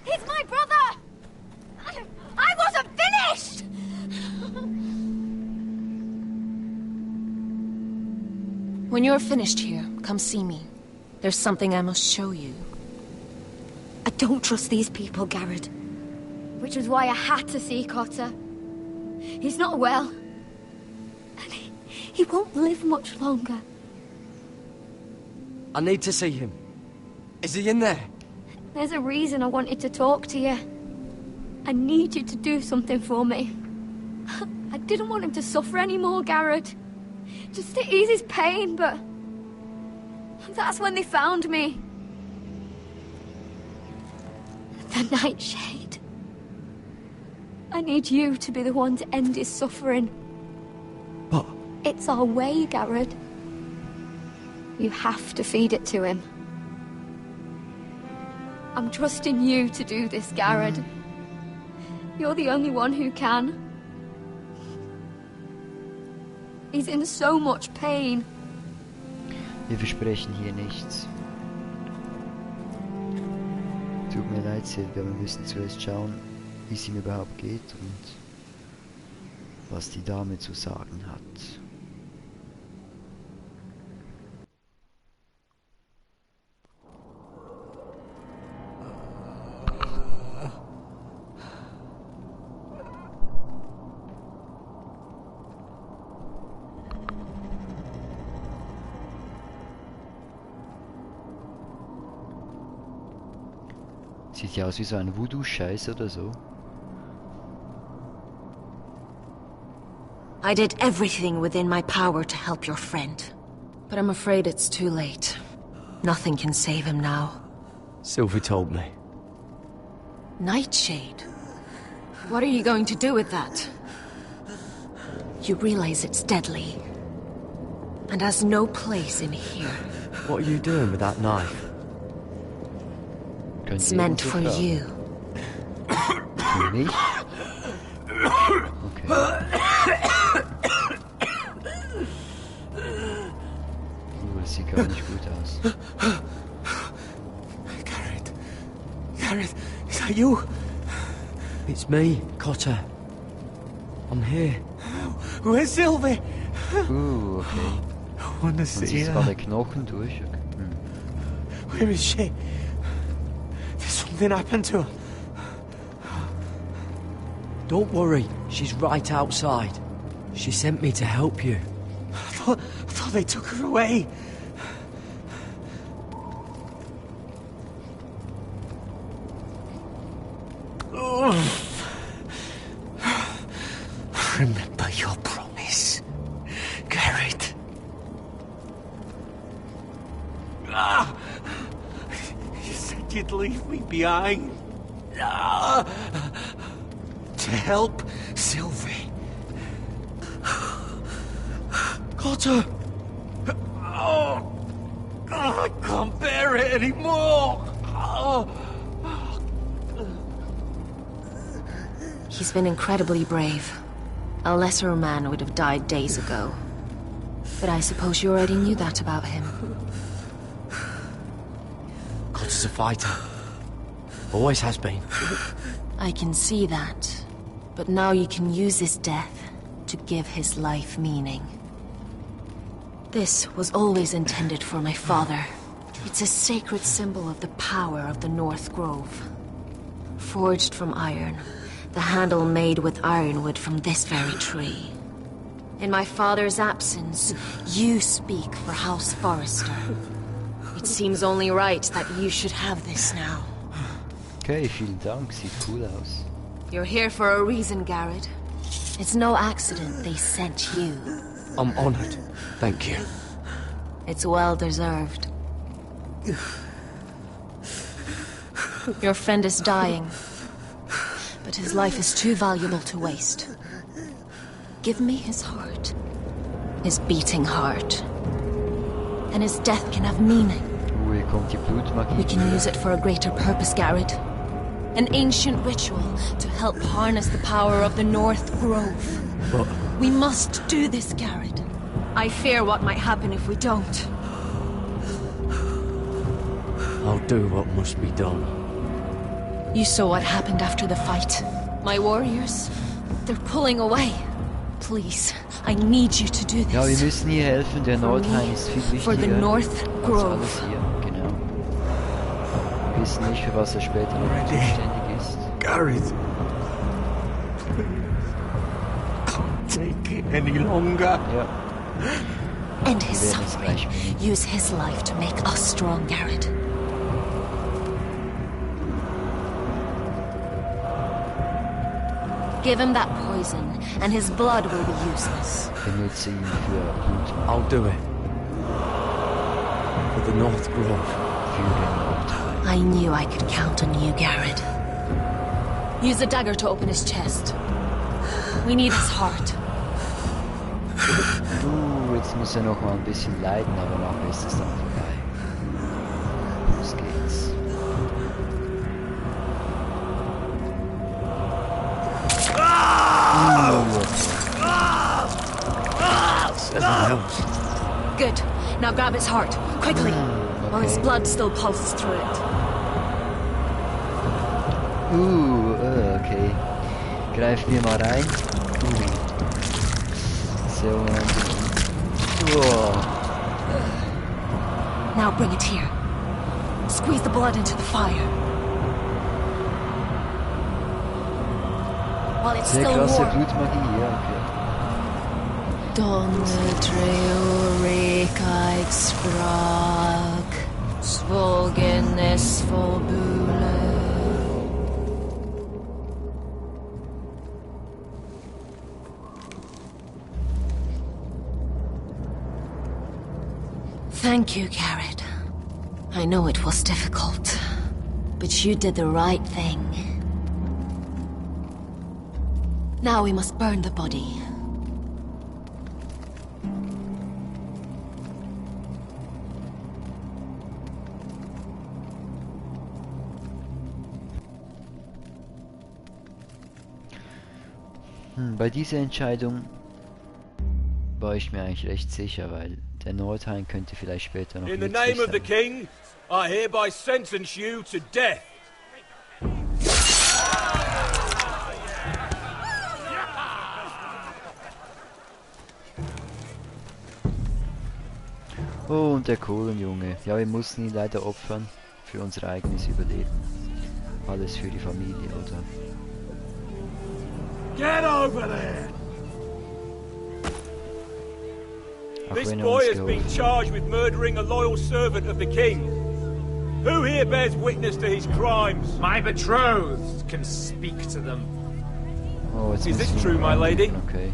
He's my brother! I wasn't finished! When you're finished here, come see me. There's something I must show you. I don't trust these people, Gerät. Which was why I had to see Cotter. He's not well. And he won't live much longer. I need to see him. Is he in there? There's a reason I wanted to talk to you. I need you to do something for me. I didn't want him to suffer anymore, Gerät. Just to ease his pain, but... that's when they found me. The Nightshade. I need you to be the one to end his suffering. But... it's our way, Gerät. You have to feed it to him. I'm trusting you to do this, Gerät. You're the only one who can. He's in so much pain. Wir versprechen hier nichts. Tut mir leid, Silvia, wir müssen zuerst schauen, wie es ihm überhaupt geht und was die Dame zu sagen hat. Sieht ja aus wie so ein Voodoo-Scheiß oder so. I did everything within my power to help your friend. But I'm afraid it's too late. Nothing can save him now. Sylvie told me. Nightshade? What are you going to do with that? You realize it's deadly. And has no place in here. What are you doing with that knife? It's meant for you. Für mich? Okay. Das sieht gar nicht gut aus. Gerät, is that you? It's me, Cotter. I'm here. Where's Sylvie? Okay. I want to Man see sieht her. sogar den Knochen durch. Where is she? Did something happen to her? Don't worry, she's right outside. She sent me to help you. I thought Oh, they took her away. Oh. Remember your promise, Gerät. Ah, you said you'd leave me behind. Ah, to help Sylvie. Cotter. Oh, I can't bear it anymore. Oh. He's been incredibly brave. A lesser man would have died days ago. But I suppose you already knew that about him. Cotter's a fighter. Always has been. I can see that. But now you can use his death to give his life meaning. This was always intended for my father. It's a sacred symbol of the power of the North Grove. Forged from iron, the handle made with ironwood from this very tree. In my father's absence, you speak for Haus Forrester. It seems only right that you should have this now. Okay, vielen Dank, sieht cool aus. You're here for a reason, Gerät. It's no accident they sent you. I'm honored. Thank you. It's well deserved. Your friend is dying, but his life is too valuable to waste. Give me his heart. His beating heart. And his death can have meaning. Hier kommt die Blutmagie. We can use it for a greater purpose, Gerät. An ancient ritual to help harness the power of the North Grove. But we must do this, Gerät. I fear what might happen if we don't. I'll do what must be done. You saw what happened after the fight. My warriors, they're pulling away. Please, I need you to do this. Ja, wir müssen hier helfen. Der Nordhain ist viel For the wichtiger North als Grove. alles hier. Genau. Wir wissen nicht, für was er später noch zuständig ist. Gerät. Can't take it any longer. Ja. End his suffering. Use his life to make us strong, Gerät. Give him that poison, and his blood will be useless. Benutze ihn für Blut. I'll do it. For the North Grove. Für den Nordhain. I knew I could count on you, Gerät. Use the dagger to open his chest. We need his heart. Jetzt muss er noch mal ein bisschen leiden, aber nachher ist es dann vorbei. Los geht's. Good. Now grab his heart, quickly, while his blood still pulses through it. Okay. Greifen wir mal rein. Sehr unangenehm. Now bring it here. Squeeze the blood into the fire. While it's Sehr still krasse warm. Blutmagie, ja, okay. Donne treorekaig sprak, svogenes volbule. Thank you, Gerät. I know it was difficult, but you did the right thing. Now we must burn the body. Bei dieser Entscheidung war ich mir eigentlich recht sicher, weil der Nordhain könnte vielleicht später noch In the nützlich name of the sein. king, I hereby sentence you to death. Oh, und der Kohlenjunge. Ja, wir mussten ihn leider opfern für unser eigenes Überleben. Alles für die Familie, oder? Get over there! This boy has been charged with murdering a loyal servant of the king. Who here bears witness to his crimes? My betrothed can speak to them. Oh, is this true, my lady? Okay.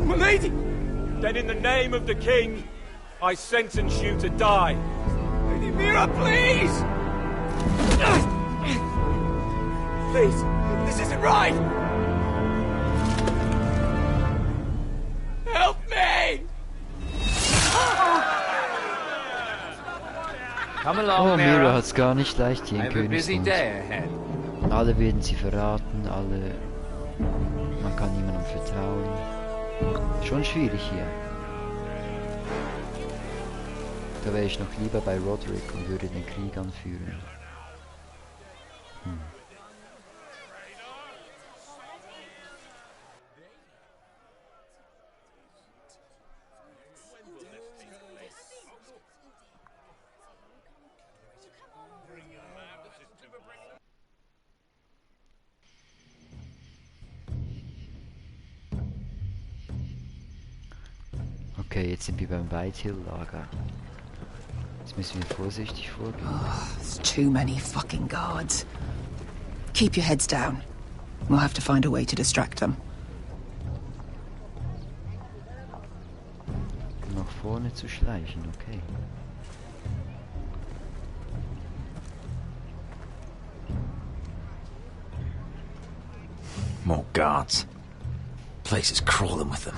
My lady! Then in the name of the king, I sentence you to die. Lady Mira, please! Please, this isn't right! Help me! Come along, Oh, Mira. Mira hat's gar nicht leicht hier I in have a busy Königsmund. day ahead. Alle werden sie verraten, alle... Man kann niemandem vertrauen. Schon schwierig hier. Da wäre ich noch lieber bei Roderick und würde den Krieg anführen. Okay, jetzt sind wir beim Whitehill-Lager. Jetzt müssen wir vorsichtig vorgehen. There's too many fucking guards. Keep your heads down. We'll have to find a way to distract them. Nach vorne zu schleichen, okay. More guards. Place is crawling with them.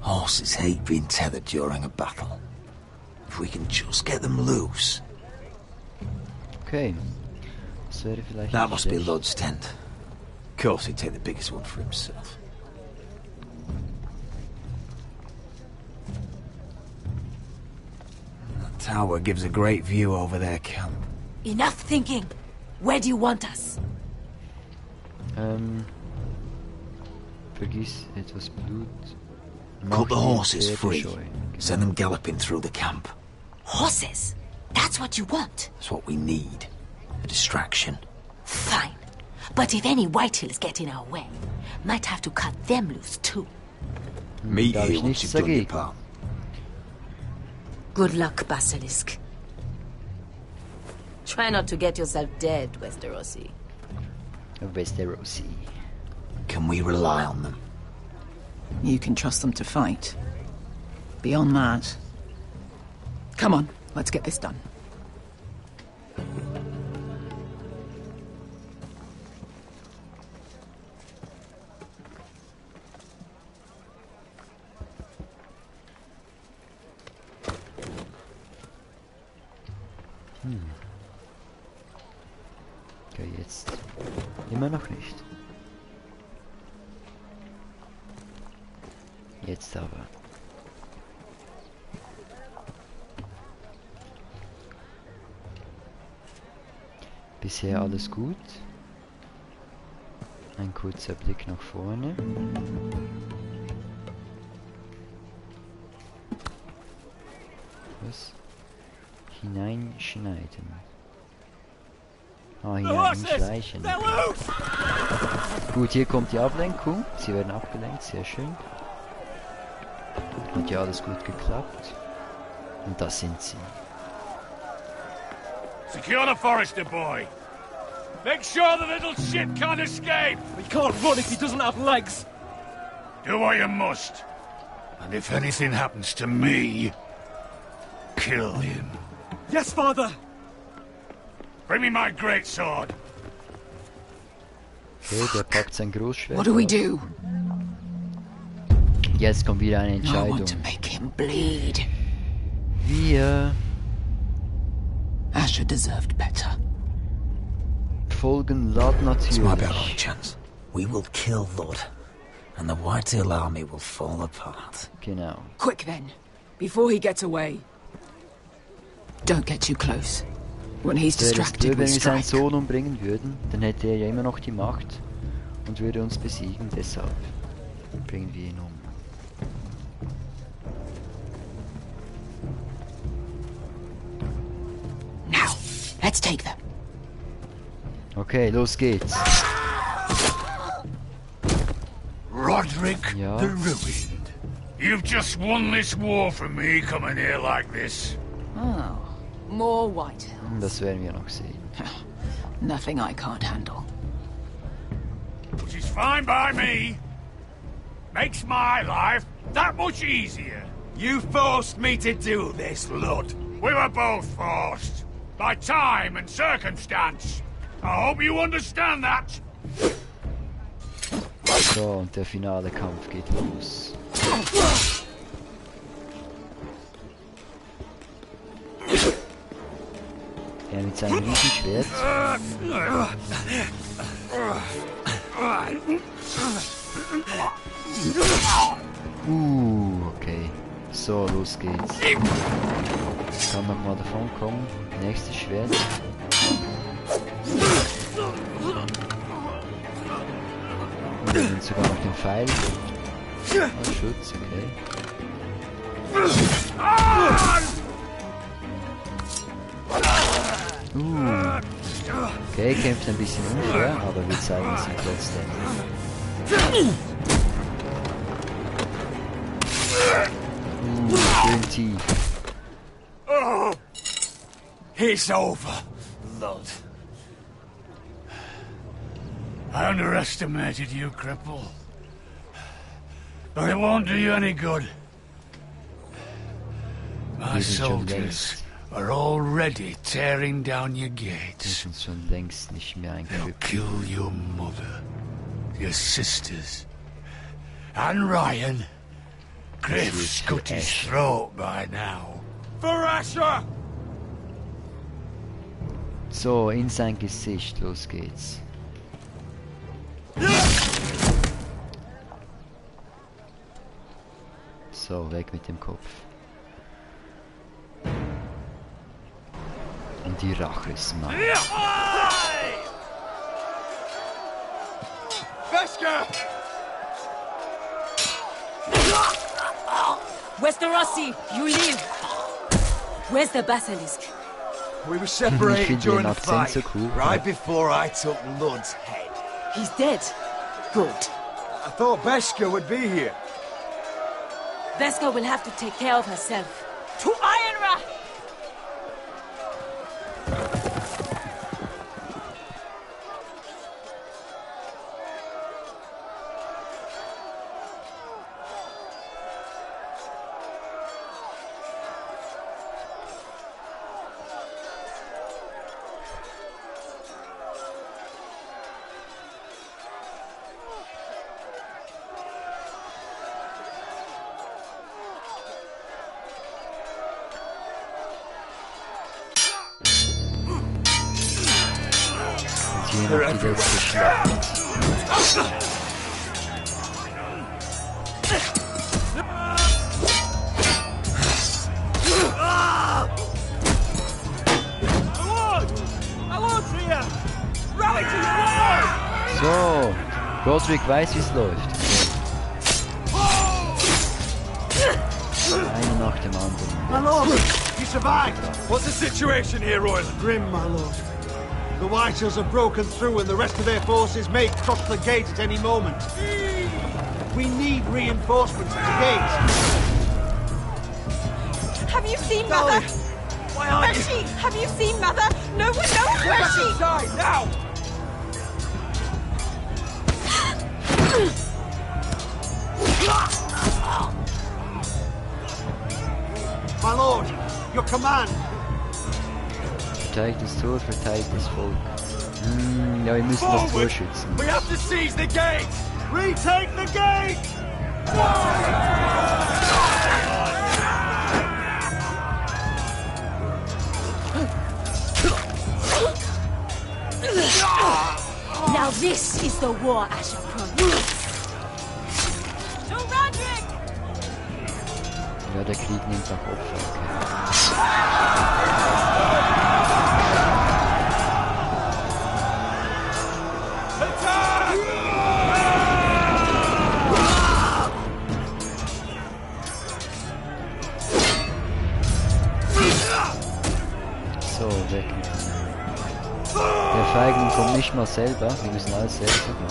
Horses hate being tethered during a battle. If we can just get them loose. Okay. Das wäre vielleicht That nicht must be schlecht. Lud's tent. Of course, he'd take the biggest one for himself. That tower gives a great view over their camp. Enough thinking. Where do you want us? Vergiss etwas Blut. Cut the Mach horses die free. Pferde scheu. Send them galloping through the camp. Horses? That's what you want? That's what we need. A distraction. Fine. But if any Whitehills get in our way, might have to cut them loose too. Meet Da hab here ich once nichts you've done your dagegen. part. Good luck, Basilisk. Try not to get yourself dead, Westerosi. Westerosi. Can we rely on them? You can trust them to fight. Beyond that... Come on, let's get this done. Okay, jetzt immer noch nicht. Jetzt aber. Bisher alles gut. Ein kurzer Blick nach vorne. Was? Hineinschneiden. Ah, hineinschleichen. Gut, hier kommt die Ablenkung. Sie werden abgelenkt, sehr schön. Hat ja alles gut geklappt. Und das sind sie. Secure the Forrester boy. Make sure the little shit can't escape. He can't run if he doesn't have legs. Do what you must. And if anything happens to me, kill him. Yes, father. Bring me my greatsword. Okay, der packt sein Großschwert. What do we auf. do? Jetzt kommt wieder eine I Entscheidung. want to make him bleed. Wir Asher deserved better. folgen Lord This might be our only natürlich. chance. We will kill Lord, and the Whitehill army will fall apart. Genau. Quick then, before he gets away. Don't get too close. When he's Wäre es distracted, blöd, we wenn wir seinen strike. Sohn umbringen würden, dann hätte er ja immer noch die Macht und würde uns besiegen, deshalb bringen wir ihn um. Now, let's take them. Okay, los geht's. Roderick Ja. the Ruined. You've just won this war for me coming here like this. Oh, more white. Das werden wir noch sehen. Nothing I can't handle. Which is fine by me. Makes my life that much easier. You forced me to do this, Lud. We were both forced. By time and circumstance. I hope you understand that. So, und der finale Kampf geht los. Er mit seinem Riesenschwert. Okay. So, los geht's. Kann noch mal davon kommen. Nächstes Schwert. Und sogar noch den Pfeil. Oh, Schutz, okay. Okay, kämpft ein bisschen unfair, aber wir zeigen es ihm trotzdem. Schön tief. Oh, it's over, Lud. I underestimated you, cripple. But it won't do you any good. My soldiers are already tearing down your gates. They'll kill your mother, your sisters, and Ryan. Griff's cut his throat by now. For Asher! So, in sein Gesicht, los geht's. So, weg mit dem Kopf. Und die Rache ist mein. Veska! Westerosi, you live. Where's the basilisk? We were separated during the fight, so cool. right before I took Lud's head. He's dead. Good. I thought Veska would be here. Veska will have to take care of herself. To Ironra! Hier noch die letzte Schlacht. So, Roderick weiß, wie es läuft. Einer nach dem anderen. My lord, you survived! What's the situation here, Royal? Grim, my lord. The Whitehills have broken through and the rest of their forces may cross the gate at any moment. We need reinforcements at the gate. Have you seen Mother? Why aren't Where's she? Have you seen Mother? No one knows Get where back she... inside, now! My lord, your command. Verteidigt das Tor, verteidigt das Volk. Ja, wir müssen das Tor schützen. We have to seize the gate! Retake the gate! Now this is the war Asher promised. To Roderick! Ja, der Krieg nimmt auch Opfer. So, weg mit dem. Der Feigling kommt nicht mal selber, wir müssen alles selbst machen.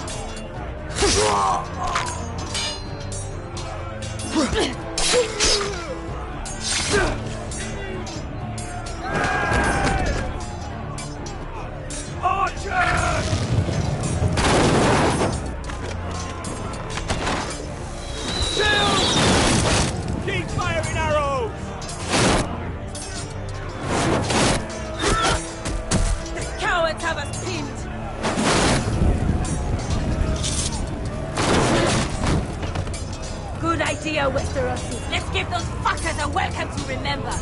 Keep firing arrows! The cowards have us pinned! Good idea, Westerosi. Let's give those fuckers a welcome to remember.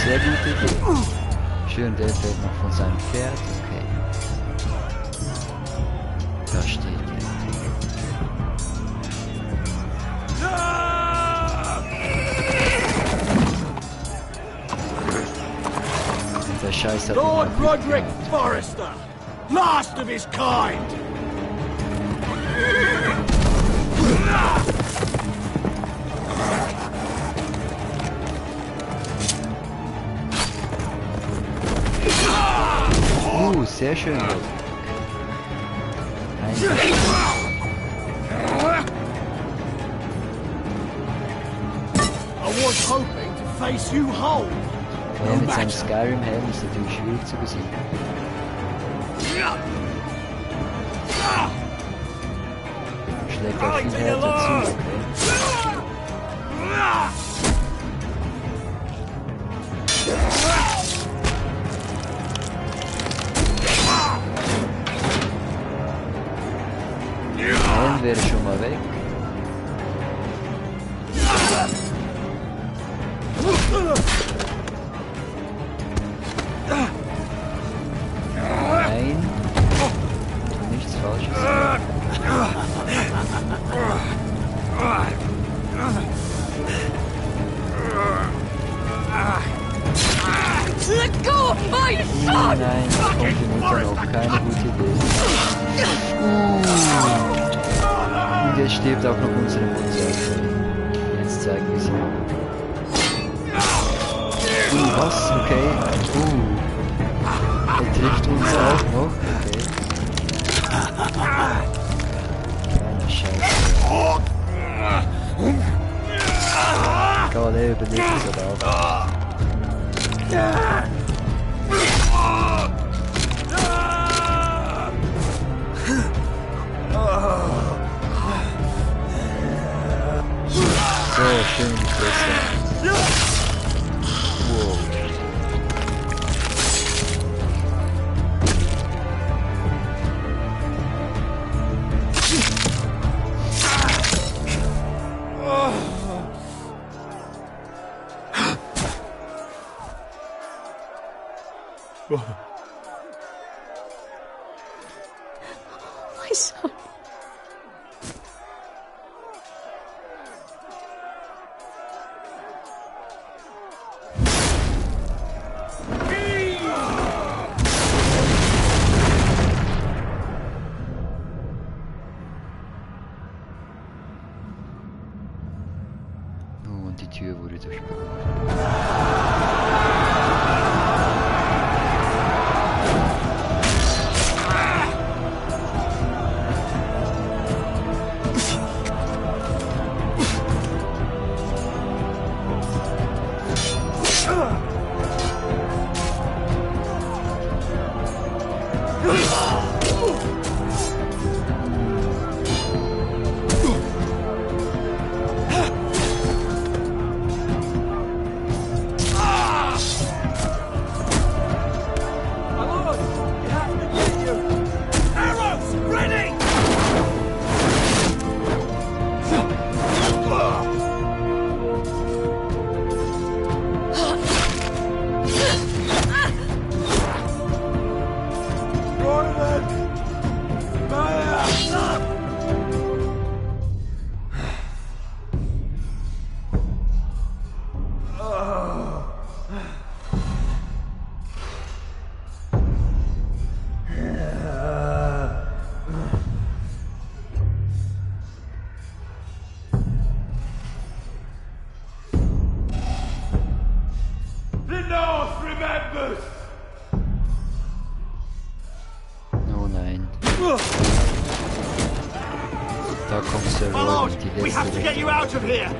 Sehr gute Idee. Schön, der fällt noch von seinem Pferd. Okay. Da steht er. Und der Scheiß hat Lord ihn Roderick Forrester, last of his kind. Sehr schön. I was hoping to face you whole. Ja, mit seinem Skyrim-Helm ist natürlich schwierig zu besiegen. Schlägt auch viel härter zu, okay. Helm wäre schon mal weg. Nein. Nichts Falsches. Let go of my son! Nein, das kommt in Mutter noch. Keine gute Idee. Und jetzt stirbt auch noch unsere Mutter. Jetzt zeigen wir sie mal. Was? Okay. Er trifft uns auch noch. Okay. Kleiner Scheiße. Egal, er überlebt es aber auch. So, schön die Fresse. Wow. My son. Und die Tür wurde durchbrochen. remembers! Oh nein. Da kommt Sir My Roy lord, und die we have to letzte get you out of here!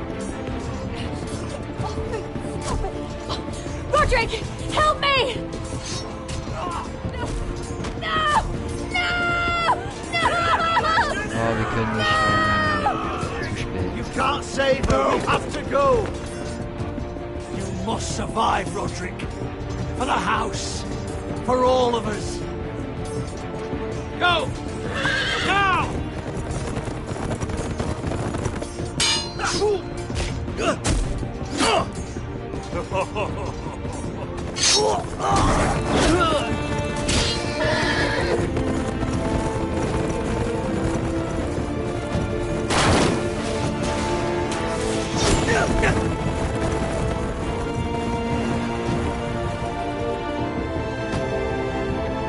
Roderick, help me! No! No! Ah, wir können nicht zu spät. You can't save her, we have to go! You must survive, Roderick. For the house. For all of us. Go! Now!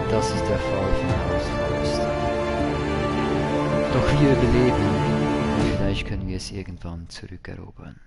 Das ist der Fall von Haus Forrester. Doch wir überleben und vielleicht können wir es irgendwann zurückerobern.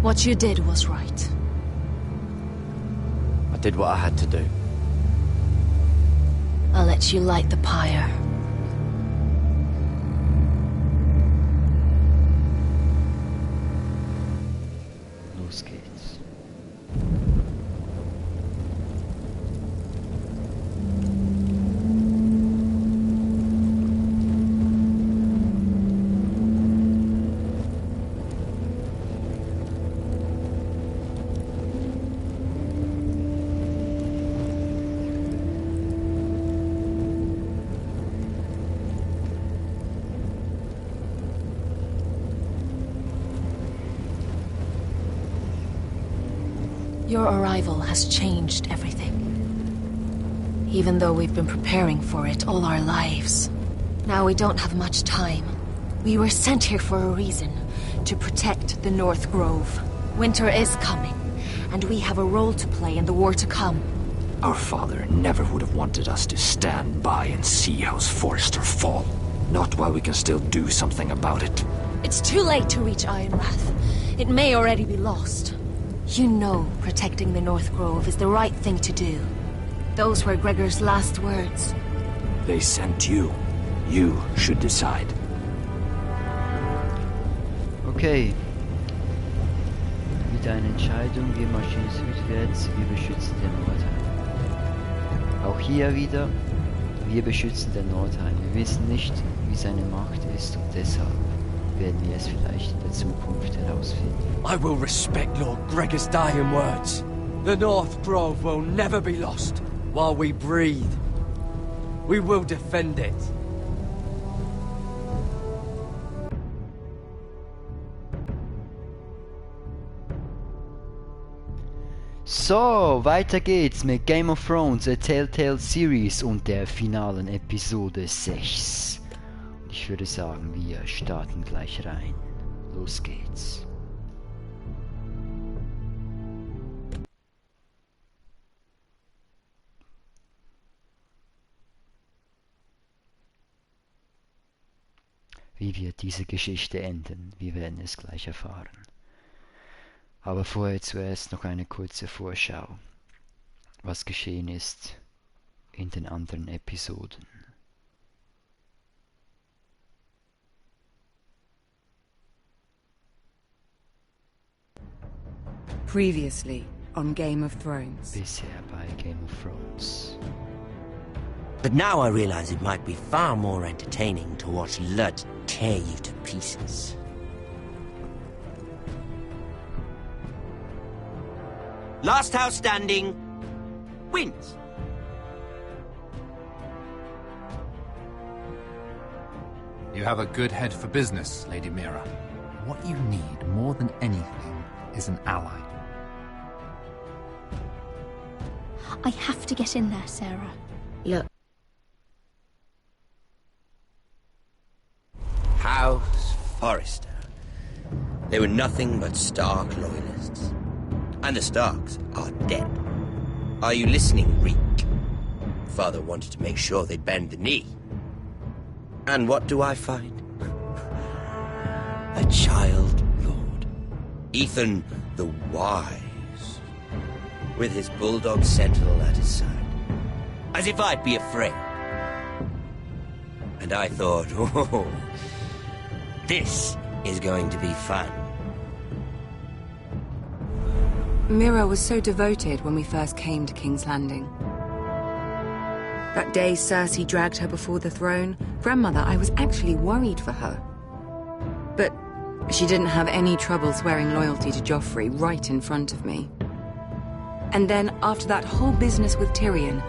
What you did was right. I did what I had to do. I'll let you light the pyre. Los geht's. Your arrival has changed everything. Even though we've been preparing for it all our lives. Now we don't have much time. We were sent here for a reason. To protect the North Grove. Winter is coming, and we have a role to play in the war to come. Our father never would have wanted us to stand by and see Haus Forrester fall. Not while we can still do something about it. It's too late to reach Ironrath. It may already be lost. You know protecting the North Grove is the right thing to do. Those were Gregor's last words. They sent you. You should decide. Okay. Wieder eine Entscheidung. Wir marschieren südwärts. Wir beschützen den Nordheim. Auch hier wieder. Wir beschützen den Nordheim. Wir wissen nicht, wie seine Macht ist und deshalb werden wir es vielleicht in der Zukunft herausfinden. I will respect Lord Gregor's dying words. The North Grove will never be lost while we breathe. We will defend it. So, weiter geht's mit Game of Thrones, a Telltale Series und der finalen Episode 6. Ich würde sagen, wir starten gleich rein. Los geht's. Wie wird diese Geschichte enden? Wir werden es gleich erfahren. Aber vorher zuerst noch eine kurze Vorschau, was geschehen ist in den anderen Episoden. Previously on Game of Thrones. Bisher bei Game of Thrones. But now I realize it might be far more entertaining to watch Lud tear you to pieces. Last house standing wins. You have a good head for business, Lady Mira. What you need more than anything is an ally. I have to get in there, Sarah. Look. Haus Forrester. They were nothing but Stark loyalists. And the Starks are dead. Are you listening, Reek? Father wanted to make sure they'd bend the knee. And what do I find? A child lord. Ethan the Wise. With his bulldog sentinel at his side. As if I'd be afraid. And I thought, oh, this is going to be fun. Mira was so devoted when we first came to King's Landing. That day Cersei dragged her before the throne, Grandmother, I was actually worried for her. But she didn't have any trouble swearing loyalty to Joffrey right in front of me. And then, after that whole business with Tyrion,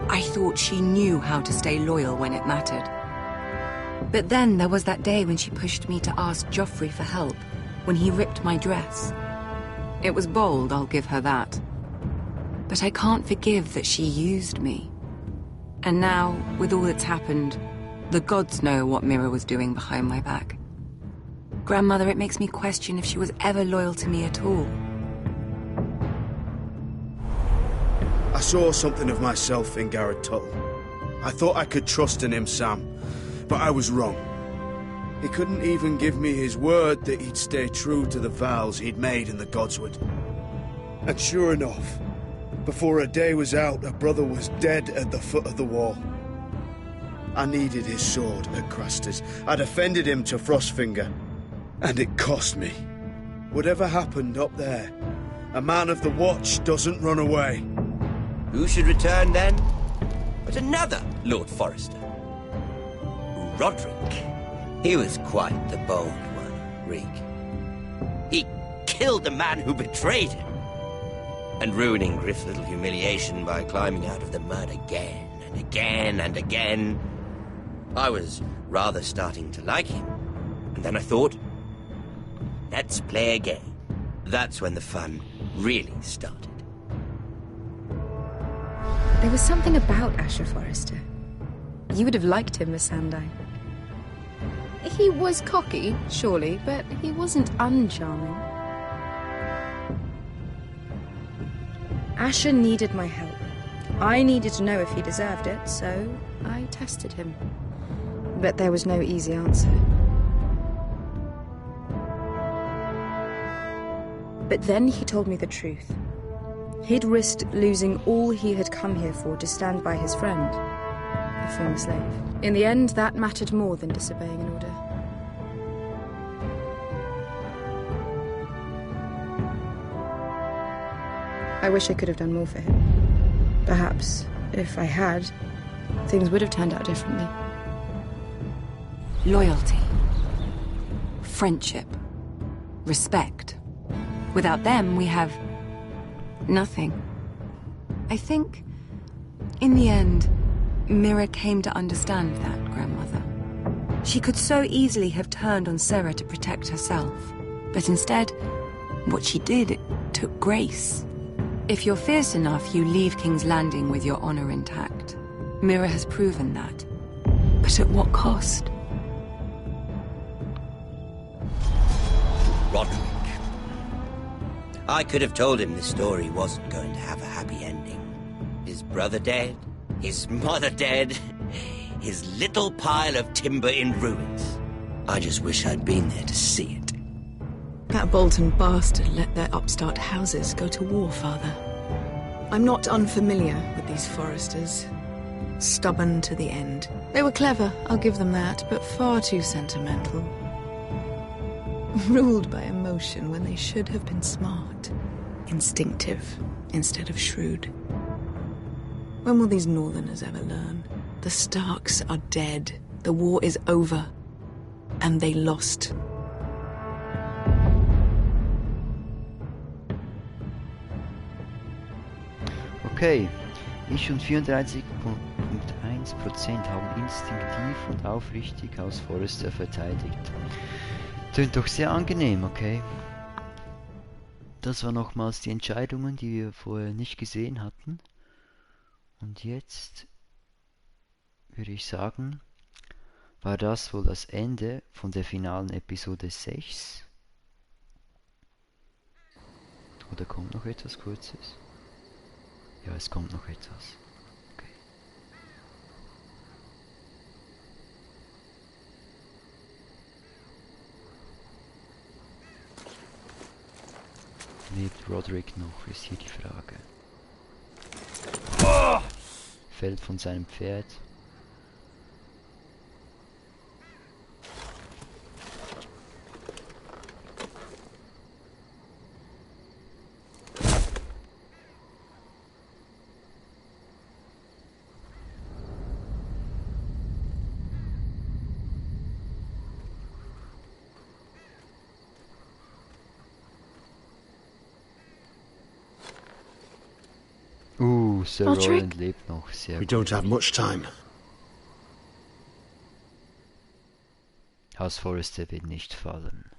I thought she knew how to stay loyal when it mattered. But then there was that day when she pushed me to ask Joffrey for help, when he ripped my dress. It was bold, I'll give her that. But I can't forgive that she used me. And now, with all that's happened, the gods know what Mira was doing behind my back. Grandmother, it makes me question if she was ever loyal to me at all. I saw something of myself in Garrett Tuttle. I thought I could trust in him, Sam, but I was wrong. He couldn't even give me his word that he'd stay true to the vows he'd made in the Godswood. And sure enough, before a day was out, a brother was dead at the foot of the wall. I needed his sword at Craster's. I'd offended him to Frostfinger, and it cost me. Whatever happened up there, a man of the Watch doesn't run away. Who should return then? But another Lord Forrester. Roderick. He was quite the bold one, Reek. He killed the man who betrayed him. And ruining Griff's little humiliation by climbing out of the mud again and again and again. I was rather starting to like him. And then I thought, let's play a game. That's when the fun really started. There was something about Asher Forrester. You would have liked him, Miss Sandine. He was cocky, surely, but he wasn't uncharming. Asher needed my help. I needed to know if he deserved it, so I tested him. But there was no easy answer. But then he told me the truth. He'd risked losing all he had come here for to stand by his friend, a former slave. In the end, that mattered more than disobeying an order. I wish I could have done more for him. Perhaps, if I had, things would have turned out differently. Loyalty. Friendship. Respect. Without them, we have nothing. I think, in the end, Mira came to understand that, Grandmother. She could so easily have turned on Sarah to protect herself. But instead, what she did, it took grace. If you're fierce enough, you leave King's Landing with your honor intact. Mira has proven that. But at what cost? Roderick. I could have told him this story wasn't going to have a happy ending. His brother dead, his mother dead, his little pile of timber in ruins. I just wish I'd been there to see it. That Bolton bastard let their upstart houses go to war, Father. I'm not unfamiliar with these Forresters. Stubborn to the end. They were clever, I'll give them that, but far too sentimental. Ruled by emotion when they should have been smart. Instinctive instead of shrewd. When will these Northerners ever learn? The Starks are dead. The war is over. And they lost. Okay, ich und 34,1% haben instinktiv und aufrichtig Haus Forrester verteidigt. Tönt doch sehr angenehm, okay? Das waren nochmals die Entscheidungen, die wir vorher nicht gesehen hatten. Und jetzt würde ich sagen, war das wohl das Ende von der finalen Episode 6? Oder kommt noch etwas Kurzes? Ja, es kommt noch etwas. Okay. Lebt Roderick noch, ist hier die Frage. Fällt von seinem Pferd. Sir Roland lebt noch, sehr We don't have much time. Haus Forrester wird nicht fallen.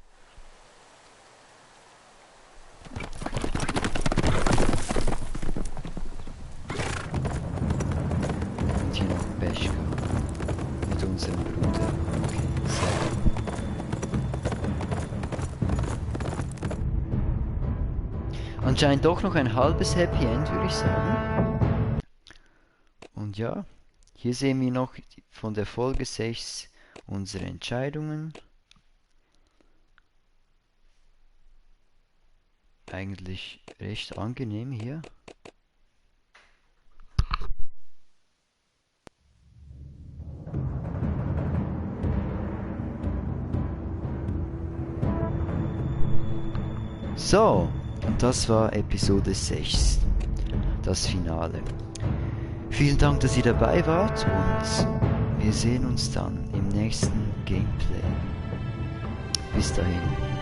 Und hier noch Beschka mit unserem Bruder. Okay, sehr gut. Anscheinend doch noch ein halbes Happy End, würde ich sagen. Und ja, hier sehen wir noch von der Folge 6 unsere Entscheidungen. Eigentlich recht angenehm hier. So, und das war Episode 6, das Finale. Vielen Dank, dass ihr dabei wart und wir sehen uns dann im nächsten Gameplay. Bis dahin.